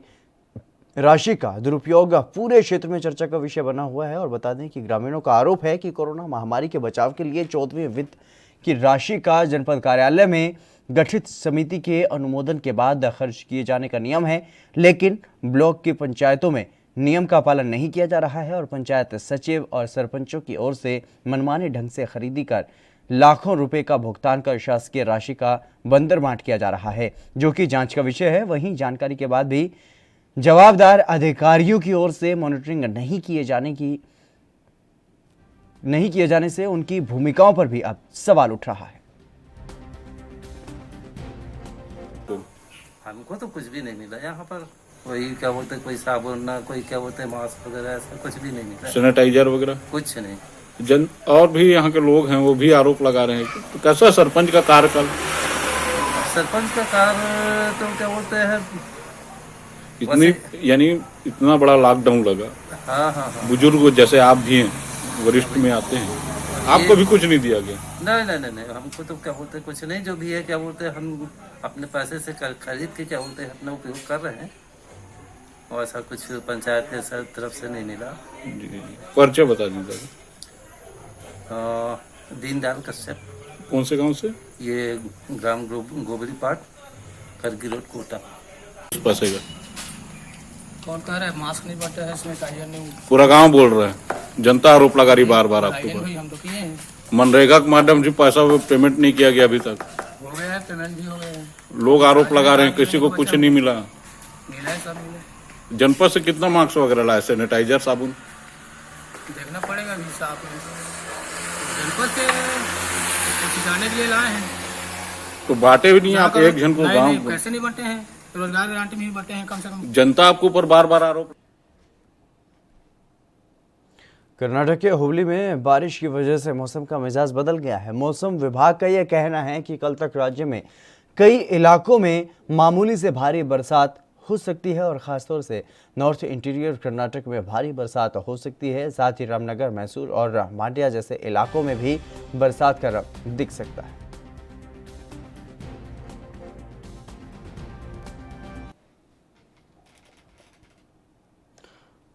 राशि का दुरुपयोग पूरे क्षेत्र में चर्चा का विषय बना हुआ है। और बता दें कि ग्रामीणों का आरोप है कि कोरोना महामारी के बचाव के लिए 14वें वित्त की राशि का जनपद कार्यालय में गठित समिति के अनुमोदन के बाद खर्च किए जाने का नियम है, लेकिन ब्लॉक की पंचायतों में नियम का पालन नहीं किया जा रहा है और पंचायत सचिव और सरपंचों की ओर से मनमाने ढंग से खरीदी कर लाखों रुपए का भुगतान कर शासकीय राशि का बंदरबांट किया जा रहा है, जो कि जांच का विषय है। वहीं जानकारी के बाद भी जवाबदार अधिकारियों की ओर से मॉनिटरिंग नहीं किए जाने से उनकी भूमिकाओं पर भी अब सवाल उठ रहा है। हमको तो कुछ भी नहीं मिला यहाँ पर, वही क्या बोलते कोई साबुन ना कोई क्या बोलते मास्क वगैरह, ऐसा कुछ भी नहीं मिला, सैनिटाइजर वगैरह कुछ नहीं। और भी यहाँ के लोग हैं वो भी आरोप लगा रहे हैं। तो कैसा सरपंच का कार्यकाल? सरपंच का कार्य तो क्या बोलते हैं यानी इतना बड़ा लॉकडाउन लगा। हाँ। बुजुर्ग जैसे आप भी हैं, वरिष्ठ में आते हैं, आपको भी कुछ नहीं दिया गया? नहीं, हमको तो क्या बोलते कुछ नहीं, जो भी है क्या बोलते हम अपने पैसे से खरीद के क्या बोलते हैं अपना उपयोग कर रहे हैं, और ऐसा कुछ पंचायत के तरफ से नहीं मिला। परिचय बता दीजिए। दीनदयाल कश्यप। कौन से गांव से? ये ग्राम गोबरी पाट, करगी रोड, कोटा। पैसे का कौन कह रहा है मास्क नहीं बांटा है, सैनिटाइजर नहीं? पूरा गांव बोल रहा है, जनता आरोप लगा रही बार बार आपके ऊपर। हम तो किए हैं, मनरेगा के माध्यम से पैसा पेमेंट नहीं किया गया अभी तक। हो गया है, पेमेंट भी हो गया है। लोग आरोप लगा रहे हैं किसी को कुछ नहीं मिला। मिला है, सब मिला। जनपद से कितना मार्क्स वगैरह लाए, सैनिटाइजर साबुन? देखना पड़ेगा अभी साहब, जनपद से जाने के लिए लाए हैं। तो बांटे भी नहीं आप एक जन को गाँव? कैसे नहीं बांटे हैं, रोजगार गारंटी में ही बांटे हैं कम से कम। जनता आपके ऊपर बार बार आरोप। कर्नाटक के हुबली में बारिश की वजह से मौसम का मिजाज बदल गया है। मौसम विभाग का यह कहना है कि कल तक राज्य में कई इलाकों में मामूली से भारी बरसात हो सकती है और खासतौर से नॉर्थ इंटीरियर कर्नाटक में भारी बरसात हो सकती है। साथ ही रामनगर, मैसूर और मांड्या जैसे इलाकों में भी बरसात का रंग दिख सकता है।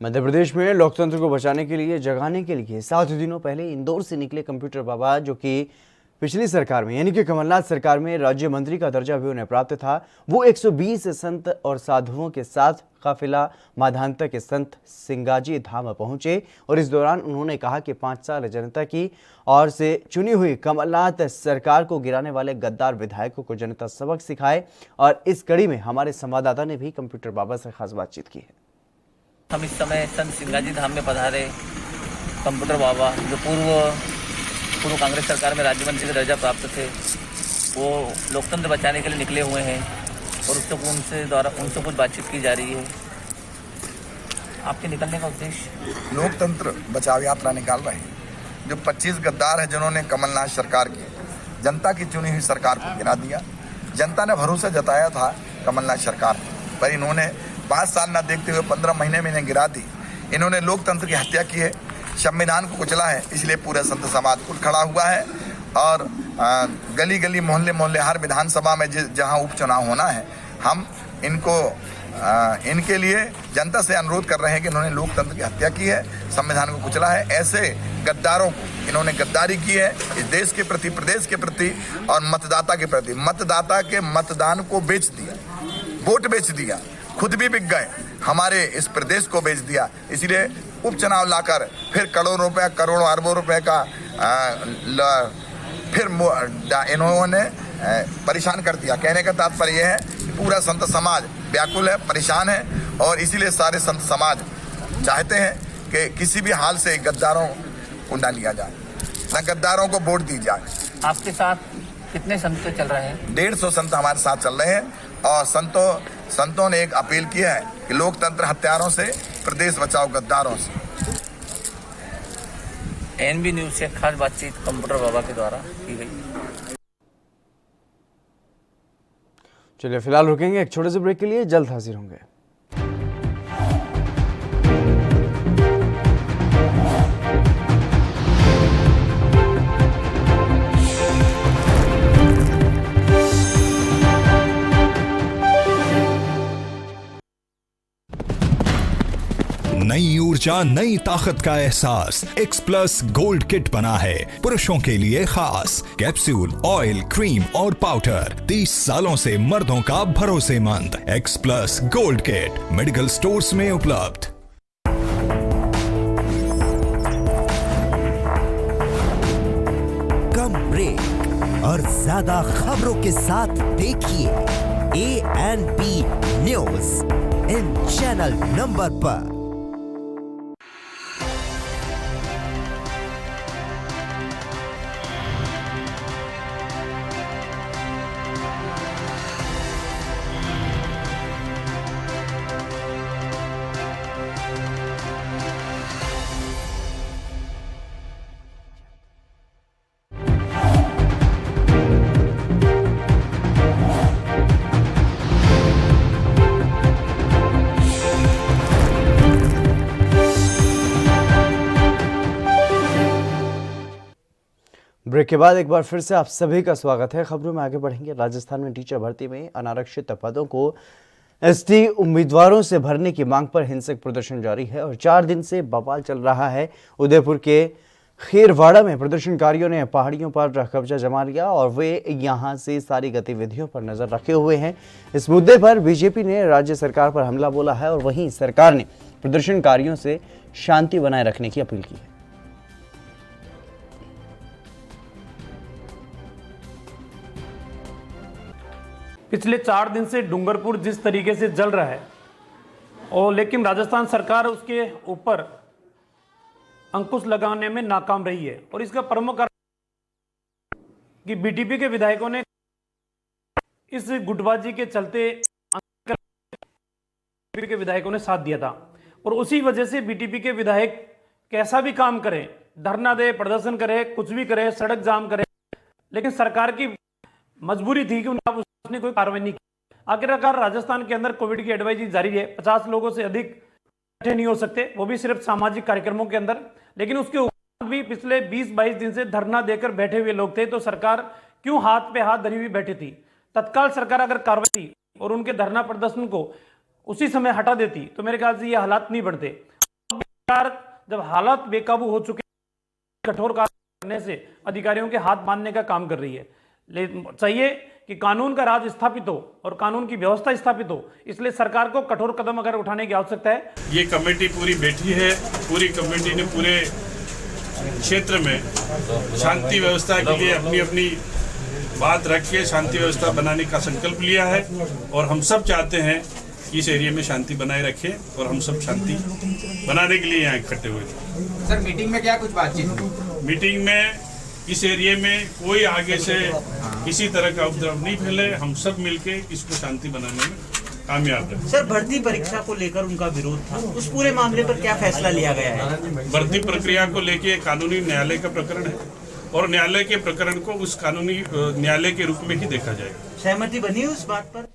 मध्य प्रदेश में लोकतंत्र को बचाने के लिए, जगाने के लिए 7 दिनों पहले इंदौर से निकले कंप्यूटर बाबा, जो कि पिछली सरकार में यानी कि कमलनाथ सरकार में राज्य मंत्री का दर्जा भी उन्हें प्राप्त था, वो 120 संत और साधुओं के साथ काफिला माधांता के संत सिंगाजी धाम पहुंचे और इस दौरान उन्होंने कहा कि 5 साल जनता की ओर से चुनी हुई कमलनाथ सरकार को गिराने वाले गद्दार विधायकों को जनता सबक सिखाए। और इस कड़ी में हमारे संवाददाता ने भी कंप्यूटर बाबा से खास बातचीत की है। हम इस समय संत सिंगाजी धाम में पधारे कंप्यूटर बाबा, जो पूर्व कांग्रेस सरकार में राज्य मंत्री का दर्जा प्राप्त थे, वो लोकतंत्र बचाने के लिए निकले हुए हैं और उनसे कुछ बातचीत की जा रही है। आपके निकलने का उद्देश्य? लोकतंत्र बचाव यात्रा निकाल रहे हैं। जो 25 गद्दार हैं जिन्होंने कमलनाथ सरकार की, जनता की चुनी हुई सरकार को गिरा दिया। जनता ने भरोसा जताया था कमलनाथ सरकार पर, इन्होंने 5 साल न देखते हुए 15 महीने में इन्हें गिरा दी। इन्होंने लोकतंत्र की हत्या की है, संविधान को कुचला है। इसलिए पूरा संत समाज उठ खड़ा हुआ है और गली गली, मोहल्ले मोहल्ले, हर विधानसभा में जहां उपचुनाव होना है, हम इनके लिए जनता से अनुरोध कर रहे हैं कि इन्होंने लोकतंत्र की हत्या की है, संविधान को कुचला है। ऐसे गद्दारों को इन्होंने गद्दारी की है इस देश के प्रति, प्रदेश के प्रति और मतदाता के प्रति। मतदाता के मतदान को बेच दिया, वोट बेच दिया, खुद भी बिक गए, हमारे इस प्रदेश को बेच दिया। इसलिए उपचुनाव लाकर फिर करोड़ों अरबों रुपए का फिर इन्होंने परेशान कर दिया। कहने का तात्पर्य यह है कि पूरा संत समाज व्याकुल है, परेशान है और इसीलिए सारे संत समाज चाहते हैं कि किसी भी हाल से गद्दारों को न लिया जाए। न गद्दारों को वोट दी जाए। आपके साथ कितने संत चल रहे हैं? 150 संत हमारे साथ चल रहे हैं और संतों ने एक अपील की है कि लोकतंत्र हत्यारों से, प्रदेश बचाओ गद्दारों से। एएनबी न्यूज से खास बातचीत कंप्यूटर बाबा के द्वारा की गई। चलिए फिलहाल रुकेंगे एक छोटे से ब्रेक के लिए, जल्द हाजिर होंगे। नई ऊर्जा, नई ताकत का एहसास एक्सप्लस गोल्ड किट बना है पुरुषों के लिए खास। कैप्सूल, ऑयल, क्रीम और पाउडर, 30 सालों से मर्दों का भरोसेमंद एक्सप्लस गोल्ड किट मेडिकल स्टोर्स में उपलब्ध। कम ब्रेक और ज्यादा खबरों के साथ देखिए ANP news in channel number पर। ब्रेक के बाद एक बार फिर से आप सभी का स्वागत है। खबरों में आगे बढ़ेंगे। राजस्थान में टीचर भर्ती में अनारक्षित पदों को एसटी उम्मीदवारों से भरने की मांग पर हिंसक प्रदर्शन जारी है और 4 दिन से बवाल चल रहा है। उदयपुर के खीरवाड़ा में प्रदर्शनकारियों ने पहाड़ियों पर कब्जा जमा लिया और वे यहां से सारी गतिविधियों पर नजर रखे हुए हैं। इस मुद्दे पर बीजेपी ने राज्य सरकार पर हमला बोला है और वहीं सरकार ने प्रदर्शनकारियों से शांति बनाए रखने की अपील की है। पिछले 4 दिन से डूंगरपुर जिस तरीके से जल रहा है और लेकिन राजस्थान सरकार उसके ऊपर अंकुश लगाने में नाकाम रही है और इसका प्रमुख कारण कि बीटीपी के विधायकों ने इस गुटबाजी के चलते बीटीपी के विधायकों ने साथ दिया था और उसी वजह से बीटीपी के विधायक कैसा भी काम करें, धरना दे, प्रदर्शन करे, कुछ भी करे, सड़क जाम करे, लेकिन सरकार की मजबूरी थी कि उसने कोई कार्रवाई नहीं की। आखिरकार राजस्थान के अंदर कोविड की एडवाइजरी जारी है, 50 लोगों से अधिक इकट्ठे नहीं हो सकते, वो भी सिर्फ सामाजिक कार्यक्रमों के अंदर। लेकिन उसके ऊपर भी पिछले 20-22 दिन से धरना देकर बैठे हुए लोग थे, तो सरकार क्यों हाथ पे हाथ धरी हुई बैठी थी? तत्काल सरकार अगर कार्रवाई की और उनके धरना प्रदर्शन को उसी समय हटा देती तो मेरे ख्याल से ये हालात नहीं बढ़ते। सरकार जब हालात बेकाबू हो चुके, कठोर कार्रवाई करने से अधिकारियों के हाथ बांधने का काम कर रही है। चाहिए कि कानून का राज स्थापित हो और कानून की व्यवस्था स्थापित हो, इसलिए सरकार को कठोर कदम अगर उठाने की आवश्यकता है। ये कमेटी पूरी बैठी है, पूरी कमेटी ने पूरे क्षेत्र में शांति व्यवस्था के लिए अपनी अपनी बात रख के शांति व्यवस्था बनाने का संकल्प लिया है और हम सब चाहते हैं कि इस एरिया में शांति बनाए रखें और हम सब शांति बनाने के लिए यहाँ इकट्ठे हुए थे। सर मीटिंग में क्या कुछ बातचीत हुई? मीटिंग में इस एरिया में कोई आगे से किसी तरह का उपद्रव नहीं फैले, हम सब मिलके इसको शांति बनाने में कामयाब रहे। सर भर्ती परीक्षा को लेकर उनका विरोध था, उस पूरे मामले पर क्या फैसला लिया गया है? भर्ती प्रक्रिया को लेके कानूनी न्यायालय का प्रकरण है और न्यायालय के प्रकरण को उस कानूनी न्यायालय के रूप में ही देखा जाएगा। सहमति बनी उस बात पर?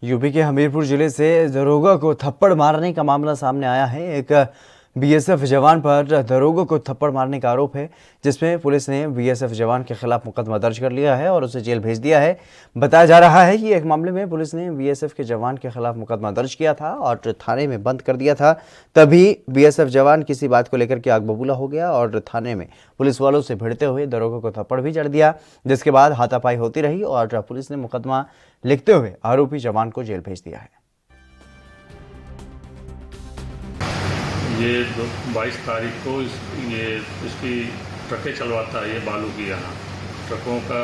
यूपी के हमीरपुर जिले से दरोगा को थप्पड़ मारने का मामला सामने आया है। एक बीएसएफ जवान पर दरोगा को थप्पड़ मारने का आरोप है, जिसमें पुलिस ने बीएसएफ जवान के खिलाफ मुकदमा दर्ज कर लिया है और उसे जेल भेज दिया है। बताया जा रहा है कि एक मामले में पुलिस ने बीएसएफ के जवान के खिलाफ मुकदमा दर्ज किया था और थाने में बंद कर दिया था। तभी बीएसएफ जवान किसी बात को लेकर के आग बबूला हो गया और थाने में पुलिस वालों से भिड़ते हुए दरोगा को थप्पड़ भी जड़ दिया, जिसके बाद हाथापाई होती रही और पुलिस ने मुकदमा लिखते हुए आरोपी जवान को जेल भेज दिया है। ये 22 तारीख को इसकी ट्रकें चलवाता है ये बालू की यहाँ ट्रकों का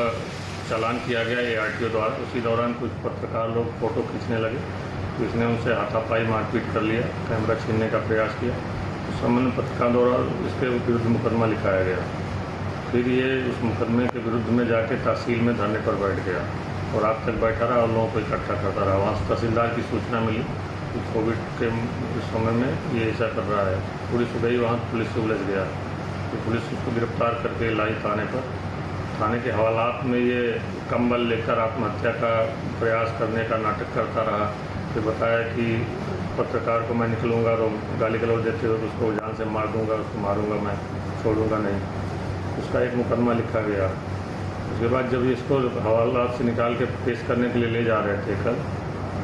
चालान किया गया ये आरटीओ द्वारा। उसी दौरान कुछ पत्रकार लोग फोटो खींचने लगे तो इसने उनसे हाथापाई मारपीट कर लिया, कैमरा छीनने का प्रयास किया। सामान्य पत्रकार द्वारा इसके विरुद्ध मुकदमा लिखाया गया। फिर ये इस मुकदमे के विरुद्ध में जाके तहसील में धरने पर बैठ गया और रात तक बैठा रहा और लोगों को इकट्ठा करता रहा। वहाँ से तहसीलदार की सूचना मिली कि कोविड के समय में ये ऐसा कर रहा है। पुलिस गई वहाँ, पुलिस से उलझ गया तो पुलिस उसको गिरफ्तार करके लाई थाने पर। थाने के हवालात में ये कंबल लेकर आत्महत्या का प्रयास करने का नाटक करता रहा। फिर बताया कि पत्रकार को मैं निकलूँगा तो गाली गलौज देते हो तो उसको जान से मार दूँगा, उसको मारूँगा, मैं छोड़ूँगा नहीं। उसका एक मुकदमा लिखा गया। उसके बाद जब इसको हवालात से निकाल के पेश करने के लिए ले जा रहे थे कल,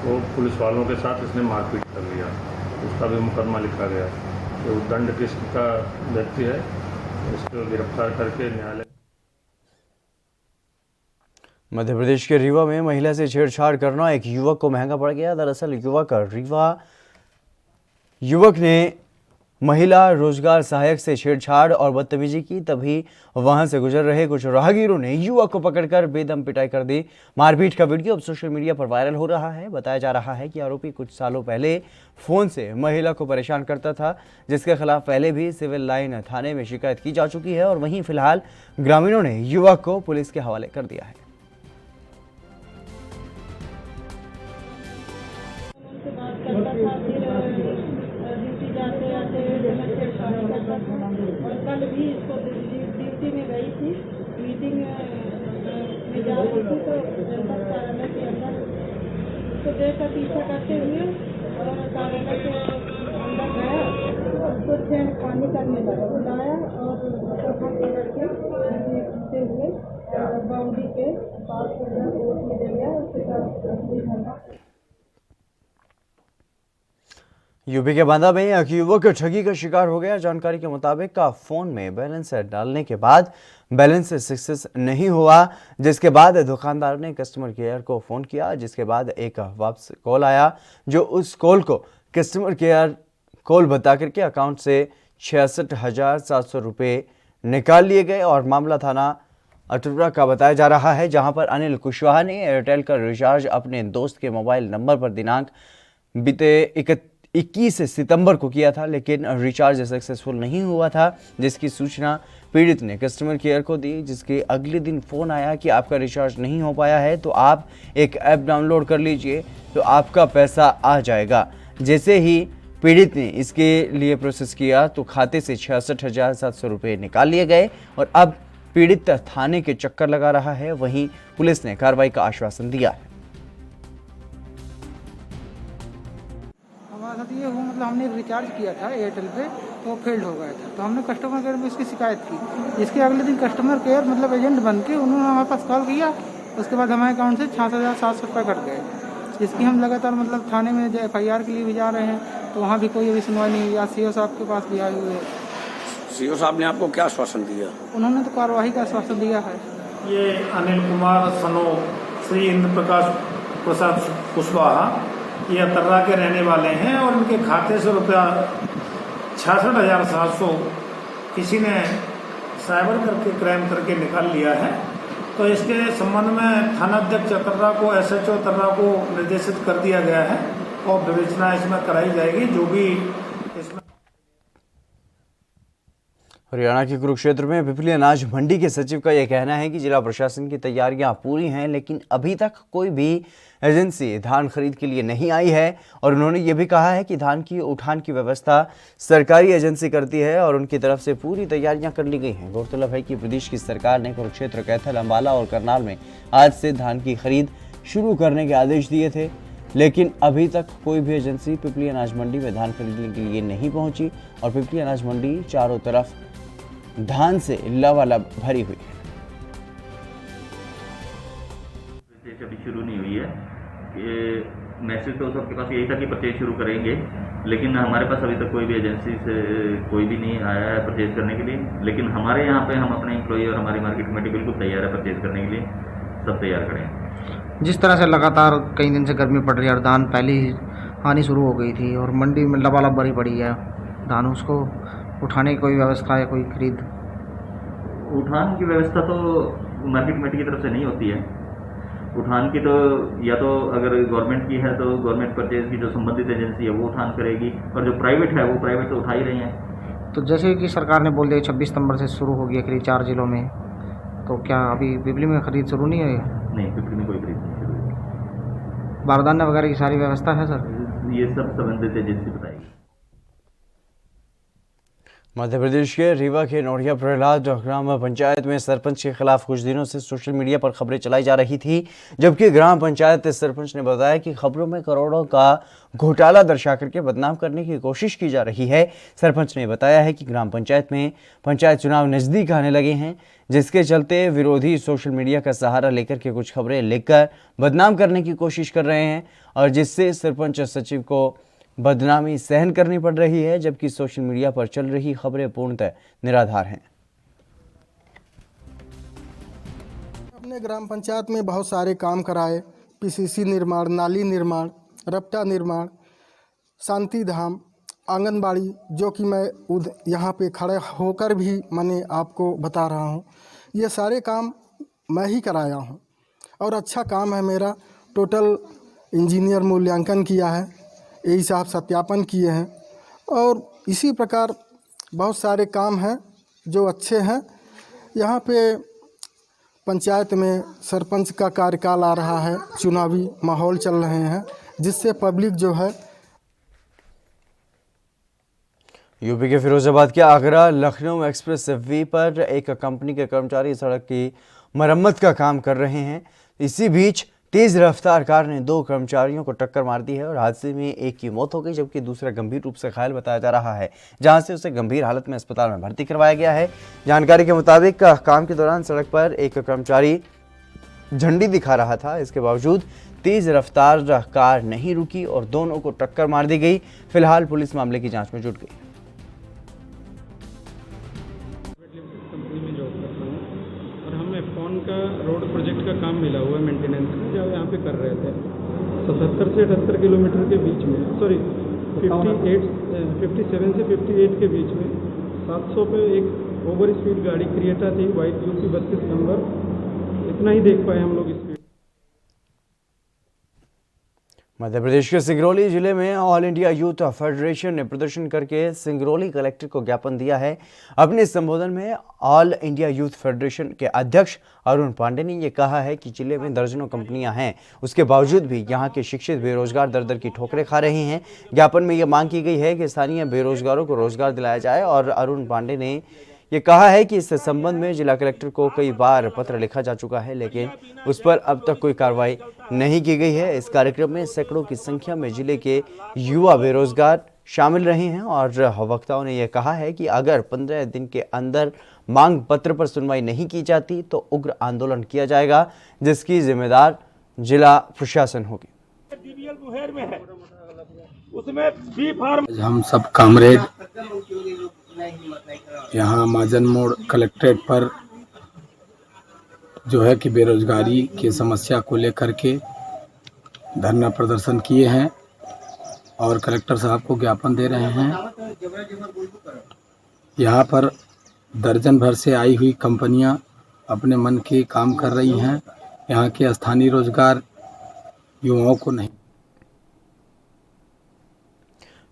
तो पुलिस वालों के साथ इसने मारपीट कर लिया। उसका भी मुकदमा लिखा गया। जो दंड किस्म का व्यक्ति है इसको गिरफ्तार करके न्यायालय। मध्य प्रदेश के रीवा में महिला से छेड़छाड़ करना एक युवक को महंगा पड़ गया। दरअसल युवक ने महिला रोजगार सहायक से छेड़छाड़ और बदतमीजी की। तभी वहां से गुजर रहे कुछ राहगीरों ने युवक को पकड़कर बेदम पिटाई कर दी। मारपीट का वीडियो अब सोशल मीडिया पर वायरल हो रहा है। बताया जा रहा है कि आरोपी कुछ सालों पहले फोन से महिला को परेशान करता था, जिसके खिलाफ पहले भी सिविल लाइन थाने में शिकायत की जा चुकी है और वहीं फिलहाल ग्रामीणों ने युवक को पुलिस के हवाले कर दिया है। और कल भी इसको ड्यूटी में गई थी, मीटिंग में जा रही थी तो जनपद कार्यालय के अंदर उसको देखकर पीछा करते हुए और कार्यालय के अंदर गया, उसको छेड़खानी करने लगा, बुलाया और उसको पकड़ के हुए बाउंड्री के पास कोर्ट में ले गया। उसके साथ यूपी के बांदा में एक युवक ठगी का शिकार हो गया। जानकारी के मुताबिक फोन में बैलेंस डालने के बाद बैलेंस सक्सेस नहीं हुआ, जिसके बाद दुकानदार ने कस्टमर केयर को फ़ोन किया, जिसके बाद एक वापस कॉल आया, जो उस कॉल को कस्टमर केयर कॉल बता करके अकाउंट से 66,700 रुपये निकाल लिए गए और मामला थाना अटूरा का बताया जा रहा है, जहां पर अनिल कुशवाहा ने एयरटेल का रिचार्ज अपने दोस्त के मोबाइल नंबर पर दिनांक बीते 21 सितंबर को किया था, लेकिन रिचार्ज सक्सेसफुल नहीं हुआ था, जिसकी सूचना पीड़ित ने कस्टमर केयर को दी। जिसके अगले दिन फ़ोन आया कि आपका रिचार्ज नहीं हो पाया है, तो आप एक ऐप डाउनलोड कर लीजिए तो आपका पैसा आ जाएगा। जैसे ही पीड़ित ने इसके लिए प्रोसेस किया तो खाते से 66,700 रुपये निकाल लिए गए और अब पीड़ित थाने के चक्कर लगा रहा है। वहीं पुलिस ने कार्रवाई का आश्वासन दिया है। हमारे साथ ये हुआ, मतलब हमने रिचार्ज किया था एयरटेल पे, तो फेल्ड हो गया था, तो हमने कस्टमर केयर में इसकी शिकायत की। इसके अगले दिन कस्टमर केयर मतलब एजेंट बन के उन्होंने हमारे पास कॉल किया। उसके बाद हमारे अकाउंट से 66,700 रुपये कट गए। इसकी हम लगातार मतलब थाने में FIR के लिए भी जा रहे हैं, तो वहाँ भी कोई अभी सुनवाई नहीं हुई। आज CO साहब के पास भी आए हुए। CO साहब ने आपको क्या आश्वासन दिया? उन्होंने तो कार्रवाई का आश्वासन दिया है। ये अनिल कुमार सनो श्री इंद्र प्रकाश प्रसाद कुशवाहा ये अतर्रा के रहने वाले हैं और इनके खाते से रुपया 66,700 किसी ने साइबर करके क्राइम करके निकाल लिया है। तो इसके संबंध में थानाध्यक्ष अतर्रा को SHO अतर्रा को निर्देशित कर दिया गया है और विवेचना इसमें कराई जाएगी। जो भी इसमें हरियाणा के कुरुक्षेत्र में पिपली अनाज मंडी के सचिव का यह कहना है कि जिला प्रशासन की तैयारियां पूरी हैं, लेकिन अभी तक कोई भी एजेंसी धान खरीद के लिए नहीं आई है और उन्होंने ये भी कहा है कि धान की उठान की व्यवस्था सरकारी एजेंसी करती है और उनकी तरफ से पूरी तैयारियां कर ली गई हैं। गौरतलब है कि प्रदेश की सरकार ने कुरुक्षेत्र, कैथल, अम्बाला और करनाल में आज से धान की खरीद शुरू करने के आदेश दिए थे, लेकिन अभी तक कोई भी एजेंसी पिपली अनाज मंडी में धान खरीदने के लिए नहीं पहुंची और पिपली अनाज मंडी चारों तरफ धान से लबालब भरी हुई है। अभी शुरू नहीं हुई है। ये मैसेज तो सबके पास यही था कि परचेज शुरू करेंगे, लेकिन हमारे पास अभी तक कोई भी एजेंसी से कोई भी नहीं आया है परचेज करने के लिए। लेकिन हमारे यहाँ पे हम अपने एम्प्लॉई और हमारी मार्केट कमेटी बिल्कुल तैयार है परचेज करने के लिए, सब तैयार करें। जिस तरह से लगातार कई दिन से गर्मी पड़ रही है और धान पहले ही आनी शुरू हो गई थी और मंडी में लबालब भरी पड़ी है धान, उसको उठाने की कोई व्यवस्था है, कोई खरीद? उठान की व्यवस्था तो मार्केट कमेटी की तरफ से नहीं होती है। उठान की तो या तो अगर गवर्नमेंट की है तो गवर्नमेंट परचेज की जो संबंधित एजेंसी है वो उठान करेगी, और जो प्राइवेट है वो प्राइवेट तो उठा ही रही हैं। तो जैसे कि सरकार ने बोल दिया 26 सितंबर से शुरू हो गया खरीद 4 जिलों में, तो क्या अभी पिपली में खरीद शुरू नहीं हुई? नहीं, पिपली में कोई खरीद नहीं शुरू हुई। बारदाना वगैरह की सारी व्यवस्था है सर? ये सब संबंधित एजेंसी बताएगी। मध्य प्रदेश के रीवा के नोड़िया प्रहलाद ग्राम पंचायत में सरपंच के खिलाफ कुछ दिनों से सोशल मीडिया पर खबरें चलाई जा रही थी, जबकि ग्राम पंचायत सरपंच ने बताया कि खबरों में करोड़ों का घोटाला दर्शा करके बदनाम करने की कोशिश की जा रही है। सरपंच ने बताया है कि ग्राम पंचायत में पंचायत चुनाव नजदीक आने लगे हैं, जिसके चलते विरोधी सोशल मीडिया का सहारा लेकर के कुछ खबरें लिखकर बदनाम करने की कोशिश कर रहे हैं, और जिससे सरपंच सचिव को बदनामी सहन करनी पड़ रही है, जबकि सोशल मीडिया पर चल रही खबरें पूर्णतः निराधार हैं। अपने ग्राम पंचायत में बहुत सारे काम कराए, पीसीसी निर्माण, नाली निर्माण, रपटा निर्माण, शांति धाम, आंगनबाड़ी, जो कि मैं यहाँ पे खड़े होकर भी मैंने आपको बता रहा हूँ, ये सारे काम मैं ही कराया हूँ और अच्छा काम है मेरा। टोटल इंजीनियर मूल्यांकन किया है, यही साहब सत्यापन किए हैं, और इसी प्रकार बहुत सारे काम हैं जो अच्छे हैं। यहाँ पे पंचायत में सरपंच का कार्यकाल आ रहा है, चुनावी माहौल चल रहे हैं, जिससे पब्लिक जो है। यूपी के फिरोजाबाद के आगरा लखनऊ एक्सप्रेस वे पर एक कंपनी के कर्मचारी सड़क की मरम्मत का काम कर रहे हैं। इसी बीच तेज रफ्तार कार ने 2 कर्मचारियों को टक्कर मार दी है और हादसे में एक की मौत हो गई, जबकि दूसरा गंभीर रूप से घायल बताया जा रहा है, जहां से उसे गंभीर हालत में अस्पताल में भर्ती करवाया गया है। जानकारी के मुताबिक काम के दौरान सड़क पर एक कर्मचारी झंडी दिखा रहा था, इसके बावजूद तेज रफ्तार कार नहीं रुकी और दोनों को टक्कर मार दी गई। फिलहाल पुलिस मामले की जांच में जुट गई। फोन का रोड प्रोजेक्ट का काम मिला हुआ है मेंटेनेंस का, जो यहाँ पे कर रहे थे 77 से 78 किलोमीटर के बीच में, सॉरी 57 से 58 के बीच में 700 पे एक ओवर स्पीड गाड़ी क्रिएटा थी, वाइट UP 32 नंबर, इतना ही देख पाए हम लोग स्पीड। मध्य प्रदेश के सिंगरौली जिले में ऑल इंडिया यूथ फेडरेशन ने प्रदर्शन करके सिंगरौली कलेक्टर को ज्ञापन दिया है। अपने संबोधन में ऑल इंडिया यूथ फेडरेशन के अध्यक्ष अरुण पांडे ने यह कहा है कि जिले में दर्जनों कंपनियां हैं, उसके बावजूद भी यहां के शिक्षित बेरोजगार दर दर की ठोकरें खा रहे हैं। ज्ञापन में यह मांग की गई है कि स्थानीय बेरोजगारों को रोजगार दिलाया जाए, और अरुण पांडे ने ये कहा है कि इस संबंध में जिला कलेक्टर को कई बार पत्र लिखा जा चुका है, लेकिन उस पर अब तक कोई कार्रवाई नहीं की गई है। इस कार्यक्रम में सैकड़ों की संख्या में जिले के युवा बेरोजगार शामिल रहे हैं, और वक्ताओं ने यह कहा है कि अगर 15 दिन के अंदर मांग पत्र पर सुनवाई नहीं की जाती तो उग्र आंदोलन किया जाएगा, जिसकी जिम्मेदार जिला प्रशासन होगी। हम सब कामरेड यहाँ महाजन मोड़ कलेक्ट्रेट पर जो है कि बेरोजगारी की समस्या को लेकर के धरना प्रदर्शन किए हैं और कलेक्टर साहब को ज्ञापन दे रहे हैं। यहाँ पर दर्जन भर से आई हुई कंपनियाँ अपने मन के काम कर रही हैं, यहाँ के स्थानीय रोजगार युवाओं को नहीं।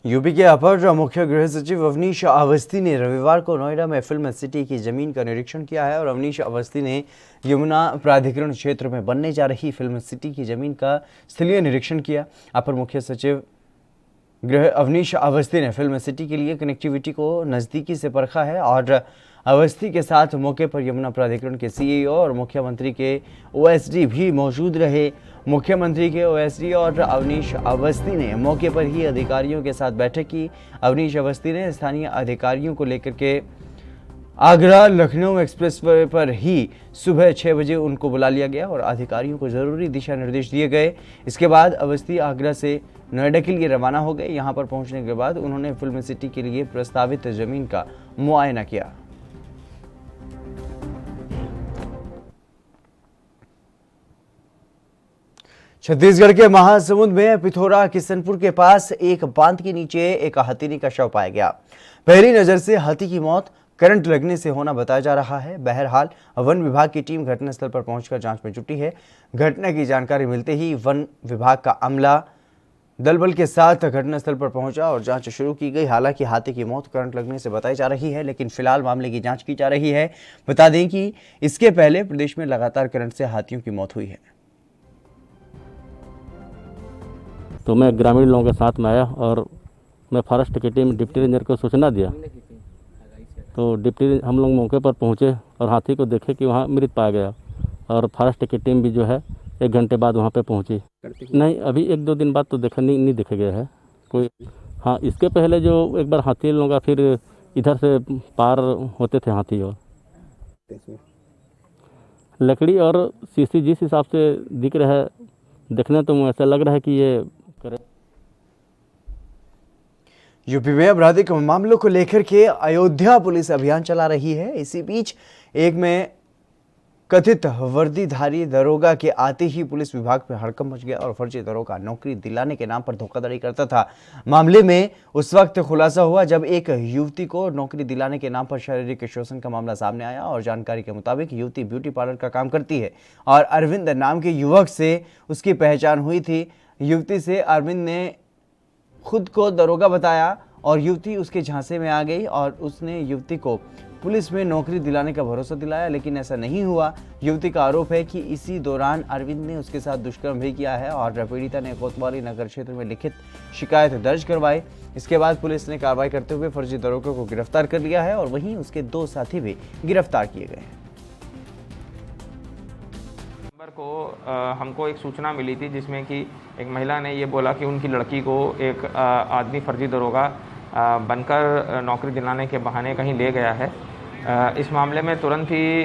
यूपी के अपर मुख्य गृह सचिव अवनीश अवस्थी ने रविवार को नोएडा में फिल्म सिटी की जमीन का निरीक्षण किया है, और अवनीश अवस्थी ने यमुना प्राधिकरण क्षेत्र में बनने जा रही फिल्म सिटी की जमीन का स्थलीय निरीक्षण किया। अपर मुख्य सचिव गृह अवनीश अवस्थी ने फिल्म सिटी के लिए कनेक्टिविटी को नज़दीकी से परखा है, और अवस्थी के साथ मौके पर यमुना प्राधिकरण के CEO और मुख्यमंत्री के OSD भी मौजूद रहे। मुख्यमंत्री के OSD और अवनीश अवस्थी ने मौके पर ही अधिकारियों के साथ बैठक की। अवनीश अवस्थी ने स्थानीय अधिकारियों को लेकर के आगरा लखनऊ एक्सप्रेस पर ही सुबह 6 बजे उनको बुला लिया गया और अधिकारियों को जरूरी दिशा निर्देश दिए गए। इसके बाद अवस्थी आगरा से नोएडा के लिए रवाना हो गए। यहां पर पहुंचने के बाद उन्होंने फिल्म सिटी के लिए प्रस्तावित जमीन का मुआयना किया। छत्तीसगढ़ के महासमुंद में पिथौरा किशनपुर के पास एक बांध के नीचे एक हथिनी का शव पाया गया। पहली नजर से हाथी की मौत करंट लगने से होना बताया जा रहा है। बहरहाल वन विभाग की टीम घटनास्थल पर पहुंचकर जांच में जुटी है। घटना की जानकारी मिलते ही वन विभाग का अमला दल बल के साथ घटनास्थल पर पहुंचा और जांच शुरू की गई। हालांकि हाथी की मौत करंट लगने से बताई जा रही है, लेकिन फिलहाल मामले की जांच की जा रही है। बता दें कि इसके पहले प्रदेश में लगातार करंट से हाथियों की मौत हुई है। तो मैं ग्रामीण लोगों के साथ में आया और मैं फॉरेस्ट की टीम डिप्टी रेंजर को सूचना दिया। तो डिप्टी हम लोग मौके पर पहुंचे और हाथी को देखे कि वहाँ मृत पाया गया और फॉरेस्ट की टीम भी जो है 1 घंटे बाद वहाँ पे पहुंची। नहीं, अभी 1-2 दिन बाद तो देखा नहीं देखे गया है कोई। हाँ, इसके पहले जो एक बार हाथी लोगों का फिर इधर से पार होते थे हाथी, और लकड़ी और शीशी जिस हिसाब से दिख रहा है, देखने तो ऐसा लग रहा है कि ये करे। यूपी में आपराधिक मामलों को लेकर के अयोध्या पुलिस अभियान चला रही है। इसी बीच एक में कथित वर्दीधारी दरोगा के आते ही पुलिस विभाग में हड़कंप मच गया और फर्जी दरोगा नौकरी दिलाने के नाम पर धोखाधड़ी करता था। मामले में उस वक्त खुलासा हुआ जब एक युवती को नौकरी दिलाने के नाम पर शारीरिक शोषण का मामला सामने आया और जानकारी के मुताबिक युवती ब्यूटी पार्लर का काम करती है और अरविंद नाम के युवक से उसकी पहचान हुई थी। युवती से अरविंद ने खुद को दरोगा बताया और युवती उसके झांसे में आ गई और उसने युवती को पुलिस में नौकरी दिलाने का भरोसा दिलाया, लेकिन ऐसा नहीं हुआ। युवती का आरोप है कि इसी दौरान अरविंद ने उसके साथ दुष्कर्म भी किया है और पीड़िता ने कोतवाली नगर क्षेत्र में लिखित शिकायत दर्ज करवाई। इसके बाद पुलिस ने कार्रवाई करते हुए फर्जी दरोगा को गिरफ्तार कर लिया है और वहीं उसके 2 साथी भी गिरफ्तार किए गए हैं। को हमको एक सूचना मिली थी जिसमें कि एक महिला ने ये बोला कि उनकी लड़की को एक आदमी फर्जी दरोगा बनकर नौकरी दिलाने के बहाने कहीं ले गया है। इस मामले में तुरंत ही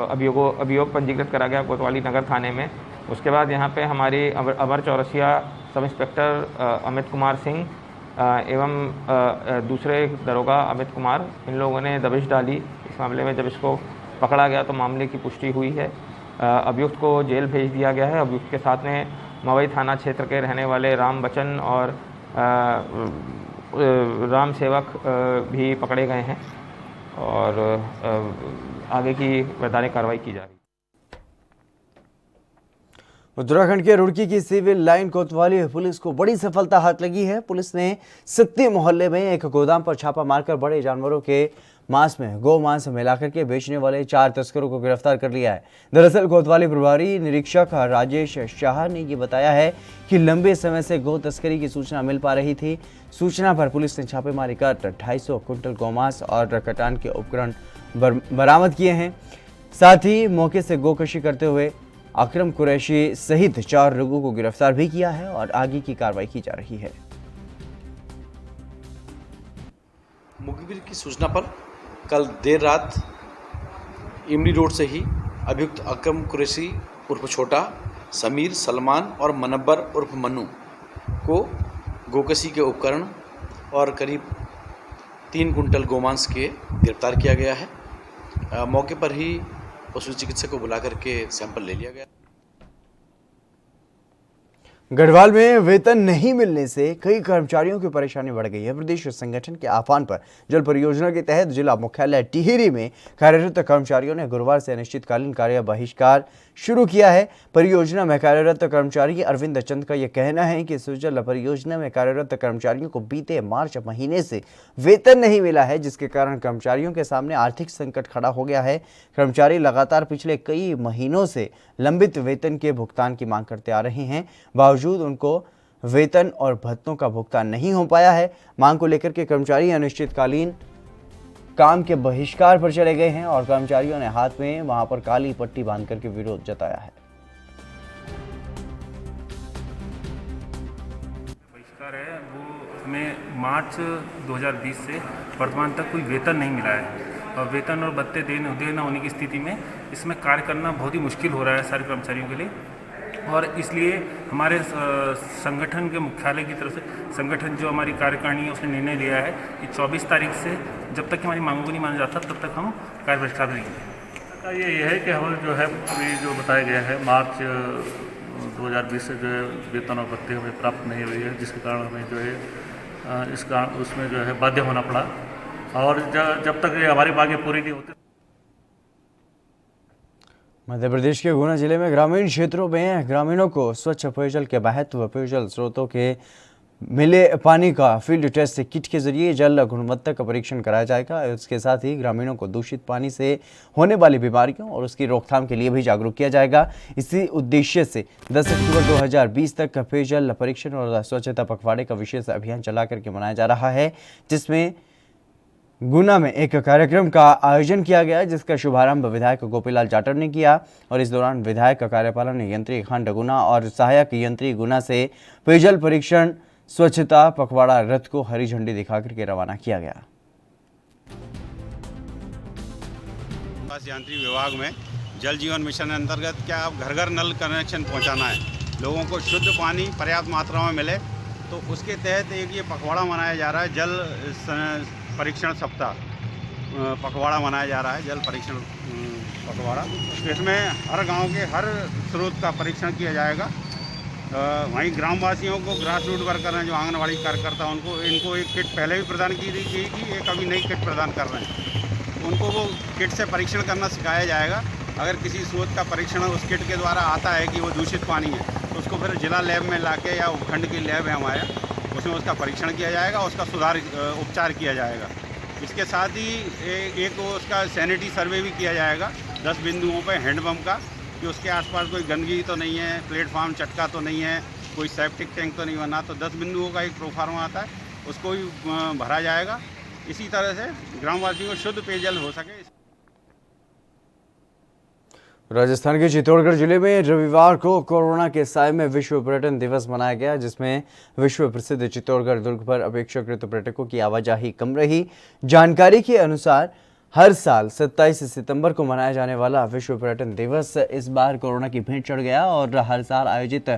अभियोग पंजीकृत करा गया कोतवाली नगर थाने में। उसके बाद यहाँ पे हमारी अमर चौरसिया सब इंस्पेक्टर अमित कुमार सिंह एवं दूसरे दरोगा अमित कुमार, इन लोगों ने दबिश डाली इस मामले में। जब इसको पकड़ा गया तो मामले की पुष्टि हुई है। अभियुक्त को जेल भेज दिया गया है। अभियुक्त के साथ में मवई थाना क्षेत्र के रहने वाले राम बच्चन और राम सेवक भी पकड़े गए हैं और आगे की वैधानिक कार्रवाई की जा रही है। उत्तराखंड के रुड़की की सिविल लाइन कोतवाली पुलिस को बड़ी सफलता हाथ लगी है। पुलिस ने सत्ती मोहल्ले में एक गोदाम पर छापा मारकर बड़े जानवरों के मांस में गौ मांस मिलाकर के बेचने वाले 4 तस्करों को गिरफ्तार कर लिया है। दरअसल कोतवाली प्रभारी निरीक्षक राजेश शाह ने ये बताया है कि लंबे समय से गौ तस्करी की सूचना मिल पा रही थी। सूचना पर पुलिस ने छापेमारी कर 250 कुंटल गौमांस और कटान के उपकरण बरामद किए हैं। साथ ही मौके से गोकशी करते हुए अकरम कुरैशी सहित 4 लोगों को गिरफ्तार भी किया है और आगे की कार्रवाई की जा रही है। मुखबिर की सूचना पर कल देर रात इमली रोड से ही अभियुक्त अकरम कुरैशी उर्फ छोटा, समीर, सलमान और मनब्बर उर्फ मन्नू को गोकशी के उपकरण और करीब 3 कुंटल गोमांस के गिरफ्तार किया गया है। मौके पर ही पशु चिकित्सक को बुलाकर के सैंपल ले लिया गया। गढ़वाल में वेतन नहीं मिलने से कई कर्मचारियों की परेशानी बढ़ गई है। प्रदेश संगठन के आह्वान पर जल परियोजना के तहत जिला मुख्यालय टिहरी में कार्यरत कर्मचारियों ने गुरुवार से अनिश्चितकालीन कार्य बहिष्कार शुरू किया है। परियोजना में कार्यरत कर्मचारी अरविंद चंद का यह कहना है कि सुजल परियोजना में कार्यरत कर्मचारियों को बीते मार्च महीने से वेतन नहीं मिला है, जिसके कारण कर्मचारियों के सामने आर्थिक संकट खड़ा हो गया है। कर्मचारी लगातार पिछले कई महीनों से लंबित वेतन के भुगतान की मांग करते आ रहे हैं, बावजूद उनको वेतन और भत्तों का भुगतान नहीं हो पाया है। मांग को लेकर के कर्मचारी अनिश्चितकालीन काम के बहिष्कार पर चले गए हैं और कर्मचारियों ने हाथ में वहां पर काली पट्टी बांध करके विरोध जताया है। बहिष्कार है वो हमें मार्च 2020 से वर्तमान तक कोई वेतन नहीं मिला है और वेतन और भत्ते देना होने की स्थिति में इसमें कार्य करना बहुत ही मुश्किल हो रहा है सारे कर्मचारियों के लिए। और इसलिए हमारे संगठन के मुख्यालय की तरफ से संगठन जो हमारी कार्यकारिणी है उसने निर्णय लिया है कि 24 तारीख से जब तक हमारी मांगों को नहीं माना जाता तब तक हम कार्य बहिष्कार देंगे। ये है कि हम जो है अभी जो बताया गया है मार्च 2020 से जो है वेतन और भत्ते हमें प्राप्त नहीं हुई है, जिसके कारण हमें जो है इसका उसमें जो है बाध्य होना पड़ा और जब तक ये हमारी मांगें पूरी नहीं होती। मध्य प्रदेश के गुना जिले में ग्रामीण क्षेत्रों में ग्रामीणों को स्वच्छ पेयजल के महत्व, पेयजल स्रोतों के मिले पानी का फील्ड टेस्ट किट के जरिए जल गुणवत्ता का परीक्षण कराया जाएगा। इसके साथ ही ग्रामीणों को दूषित पानी से होने वाली बीमारियों और उसकी रोकथाम के लिए भी जागरूक किया जाएगा। इसी उद्देश्य से 10 अक्टूबर 2020 तक पेयजल परीक्षण और स्वच्छता पखवाड़े का विशेष अभियान चला करके मनाया जा रहा है, जिसमें गुना में एक कार्यक्रम का आयोजन किया गया, जिसका शुभारंभ विधायक गोपीलाल जाटव ने किया। और इस दौरान विधायक कार्यपालन यंत्री खंड गुना और सहायक यंत्री गुना से पेयजल परीक्षण स्वच्छता पखवाड़ा रथ को हरी झंडी दिखाकर के रवाना किया गया। यांत्रिक विभाग में जल जीवन मिशन अंतर्गत क्या अब घर घर नल कनेक्शन पहुंचाना है, लोगों को शुद्ध पानी पर्याप्त मात्रा में मिले, तो उसके तहत एक ये पखवाड़ा मनाया जा रहा है, जल परीक्षण सप्ताह पखवाड़ा मनाया जा रहा है, जल परीक्षण पखवाड़ा। इसमें हर गांव के हर स्रोत का परीक्षण किया जाएगा। वहीं ग्रामवासियों को ग्रास रूट वर्कर हैं जो आंगनबाड़ी कार्यकर्ता, इनको एक किट पहले भी प्रदान की गई थी, एक अभी नई किट प्रदान कर रहे हैं। उनको वो किट से परीक्षण करना सिखाया जाएगा। अगर किसी स्रोत का परीक्षण उस किट के द्वारा आता है कि वो दूषित पानी है, तो उसको फिर जिला लैब में लाके या उपखंड की लैब है हमारे, उसमें उसका परीक्षण किया जाएगा, उसका उपचार किया जाएगा। इसके साथ ही एक उसका सैनिटरी सर्वे भी किया जाएगा 10 बिंदुओं पर हैंडपम्प का, कि उसके आसपास कोई गंदगी तो नहीं है, प्लेटफॉर्म चटका तो नहीं है, कोई सेप्टिक टैंक तो नहीं बना। तो 10 बिंदुओं का एक प्रोफार्मा आता है, उसको भी भरा जाएगा। इसी तरह से ग्रामवासियों को शुद्ध पेयजल हो सके। राजस्थान के चित्तौड़गढ़ जिले में रविवार को कोरोना के साए में विश्व पर्यटन दिवस मनाया गया, जिसमें विश्व प्रसिद्ध चित्तौड़गढ़ दुर्ग पर अपेक्षाकृत पर्यटकों की आवाजाही कम रही। जानकारी के अनुसार हर साल 27 सितंबर को मनाया जाने वाला विश्व पर्यटन दिवस इस बार कोरोना की भेंट चढ़ गया और हर साल आयोजित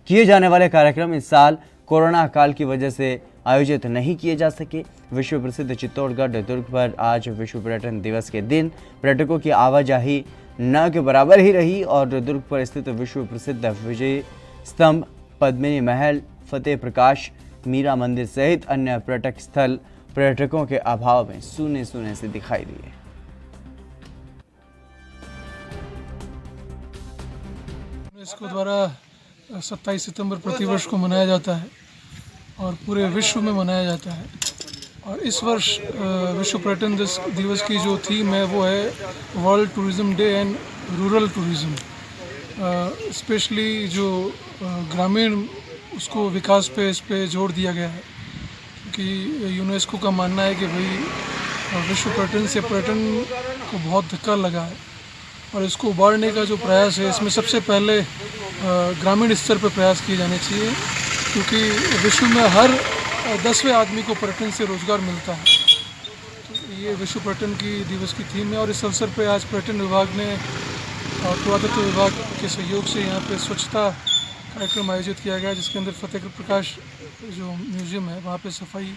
किए जाने वाले कार्यक्रम इस साल कोरोना काल की वजह से आयोजित नहीं किए जा सके। विश्व प्रसिद्ध चित्तौड़गढ़ दुर्ग पर आज विश्व पर्यटन दिवस के दिन पर्यटकों की आवाजाही न के बराबर ही रही और दुर्ग पर स्थित विश्व प्रसिद्ध विजय स्तंभ, पद्मिनी महल, फतेह प्रकाश, मीरा मंदिर सहित अन्य पर्यटक स्थल पर्यटकों के अभाव में सूने सूने से दिखाई दिए। यूनेस्को द्वारा 27 सितंबर प्रतिवर्ष को मनाया जाता है और पूरे विश्व में मनाया जाता है। और इस वर्ष विश्व पर्यटन दिवस की जो थीम है वो है world tourism day and rural tourism. Specially जो ग्रामीण उसको विकास पे इस पे जोर दिया गया है, कि यूनेस्को का मानना है कि भाई विश्व पर्यटन से पर्यटन को बहुत धक्का लगा है और इसको उबारने का जो प्रयास है, इसमें सबसे पहले ग्रामीण स्तर पर प्रयास किए जाने चाहिए, क्योंकि विश्व में हर 10वें आदमी को पर्यटन से रोजगार मिलता है। तो ये विश्व पर्यटन की दिवस की थीम है और इस अवसर पर आज पर्यटन विभाग ने और पुरातत्व विभाग के सहयोग से यहाँ पे स्वच्छता कार्यक्रम आयोजित किया गया, जिसके अंदर फतेह प्रकाश जो म्यूजियम है वहाँ पे सफाई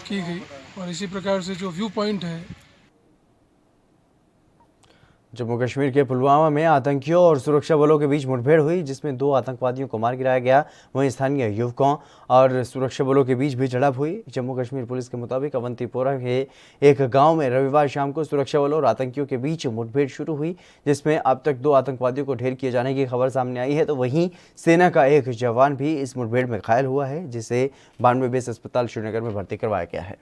की गई और इसी प्रकार से जो व्यू पॉइंट है। जम्मू कश्मीर के पुलवामा में आतंकियों और सुरक्षा बलों के बीच मुठभेड़ हुई, जिसमें 2 आतंकवादियों को मार गिराया गया। वहीं स्थानीय युवकों और सुरक्षा बलों के बीच भी झड़प हुई। जम्मू कश्मीर पुलिस के मुताबिक अवंतीपोरा के एक गांव में रविवार शाम को सुरक्षा बलों और आतंकियों के बीच मुठभेड़ शुरू हुई, जिसमें अब तक 2 आतंकवादियों को ढेर किए जाने की खबर सामने आई है। तो वहीं सेना का एक जवान भी इस मुठभेड़ में घायल हुआ है, जिसे 92 बेस अस्पताल श्रीनगर में भर्ती करवाया गया है।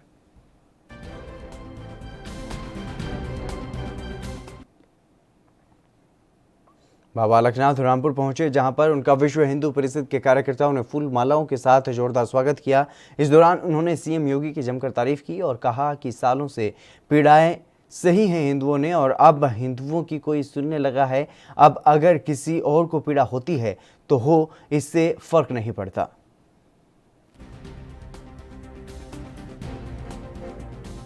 बाबा अलकनाथ रामपुर पहुंचे, जहां पर उनका विश्व हिंदू परिषद के कार्यकर्ताओं ने फूल मालाओं के साथ जोरदार स्वागत किया। इस दौरान उन्होंने सीएम योगी की जमकर तारीफ की और कहा कि सालों से पीड़ाएं सही हैं हिंदुओं ने और अब हिंदुओं की कोई सुनने लगा है। अब अगर किसी और को पीड़ा होती है तो हो, इससे फर्क नहीं पड़ता।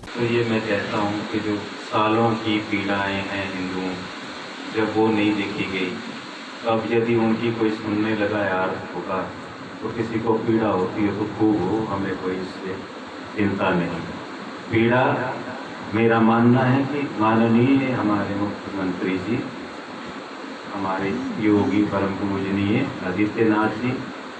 तो ये मैं कहता हूँ कि जो सालों की पीड़ाएं हैं हिंदुओं, जब वो नहीं देखी गई, अब यदि उनकी कोई सुनने लगा यार होगा, तो किसी को पीड़ा होती है तो खूब हो, हमें कोई इससे चिंता नहीं। पीड़ा मेरा मानना है कि माननीय हमारे मुख्यमंत्री जी, हमारे योगी परम पूजनीय आदित्यनाथ जी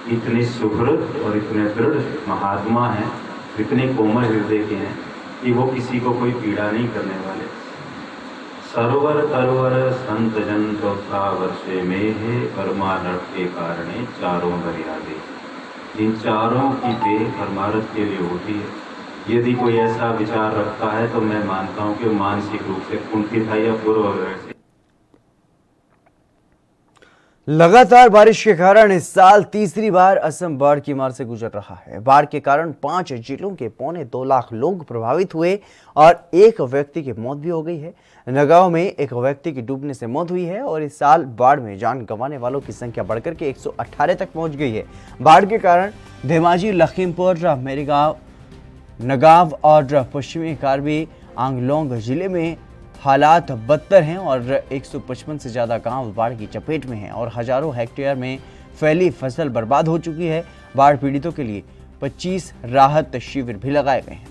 इतने सुहृद और इतने दृढ़ महात्मा हैं, इतने कोमल हृदय के हैं कि वो किसी को कोई पीड़ा नहीं करने वाले। सरोवर तरोवर संत जन तो वर्षे में है परमानर्थ के कारणे चारों दरिया दे। इन चारों की दे परमार्थ के लिए होती है। यदि कोई ऐसा विचार रखता है तो मैं मानता हूँ कि मानसिक रूप से कुंठित है या पूर्व से। लगातार बारिश के कारण इस साल तीसरी बार असम बाढ़ की मार से गुजर रहा है। बाढ़ के कारण 5 जिलों के 2.25 लाख लोग प्रभावित हुए और एक व्यक्ति की मौत भी हो गई है। नगांव में एक व्यक्ति की डूबने से मौत हुई है और इस साल बाढ़ में जान गंवाने वालों की संख्या बढ़कर के 118 तक पहुंच गई है। बाढ़ के कारण धेमाजी, लखीमपुर, मेरीगांव, नगांव और पश्चिमी कार्बी आंगलोंग जिले में हालात बदतर हैं और 155 से ज़्यादा गांव बाढ़ की चपेट में हैं और हजारों हेक्टेयर में फैली फसल बर्बाद हो चुकी है। बाढ़ पीड़ितों के लिए 25 राहत शिविर भी लगाए गए हैं।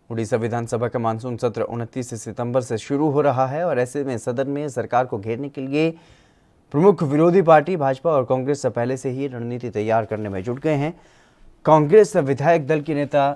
उड़ीसा विधानसभा का मानसून सत्र 29 सितंबर से शुरू हो रहा है और ऐसे में सदन में सरकार को घेरने के लिए प्रमुख विरोधी पार्टी भाजपा और कांग्रेस पहले से ही रणनीति तैयार करने में जुट गए हैं। कांग्रेस विधायक दल के नेता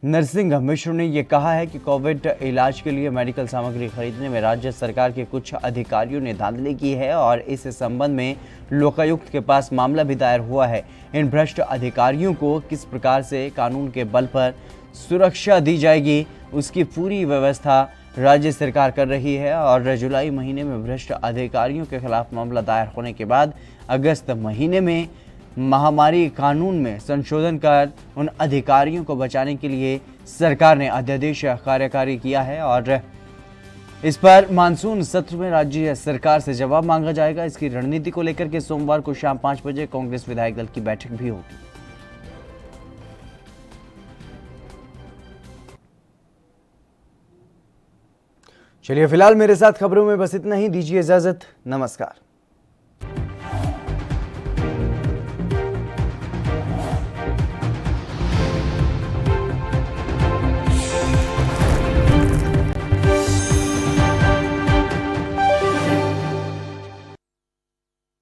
नरसिंह मिश्र ने यह कहा है कि कोविड इलाज के लिए मेडिकल सामग्री खरीदने में राज्य सरकार के कुछ अधिकारियों ने धांधली की है और इस संबंध में लोकायुक्त के पास मामला भी दायर हुआ है। इन भ्रष्ट अधिकारियों को किस प्रकार से कानून के बल पर सुरक्षा दी जाएगी, उसकी पूरी व्यवस्था राज्य सरकार कर रही है और जुलाई महीने में भ्रष्ट अधिकारियों के खिलाफ मामला दायर होने के बाद अगस्त महीने में महामारी कानून में संशोधन कर उन अधिकारियों को बचाने के लिए सरकार ने अध्यादेश कार्यकारी किया है और इस पर मानसून सत्र में राज्य सरकार से जवाब मांगा जाएगा। इसकी रणनीति को लेकर के सोमवार को शाम 5 बजे कांग्रेस विधायक दल की बैठक भी होगी। चलिए फिलहाल मेरे साथ खबरों में बस इतना ही। दीजिए इजाजत। नमस्कार।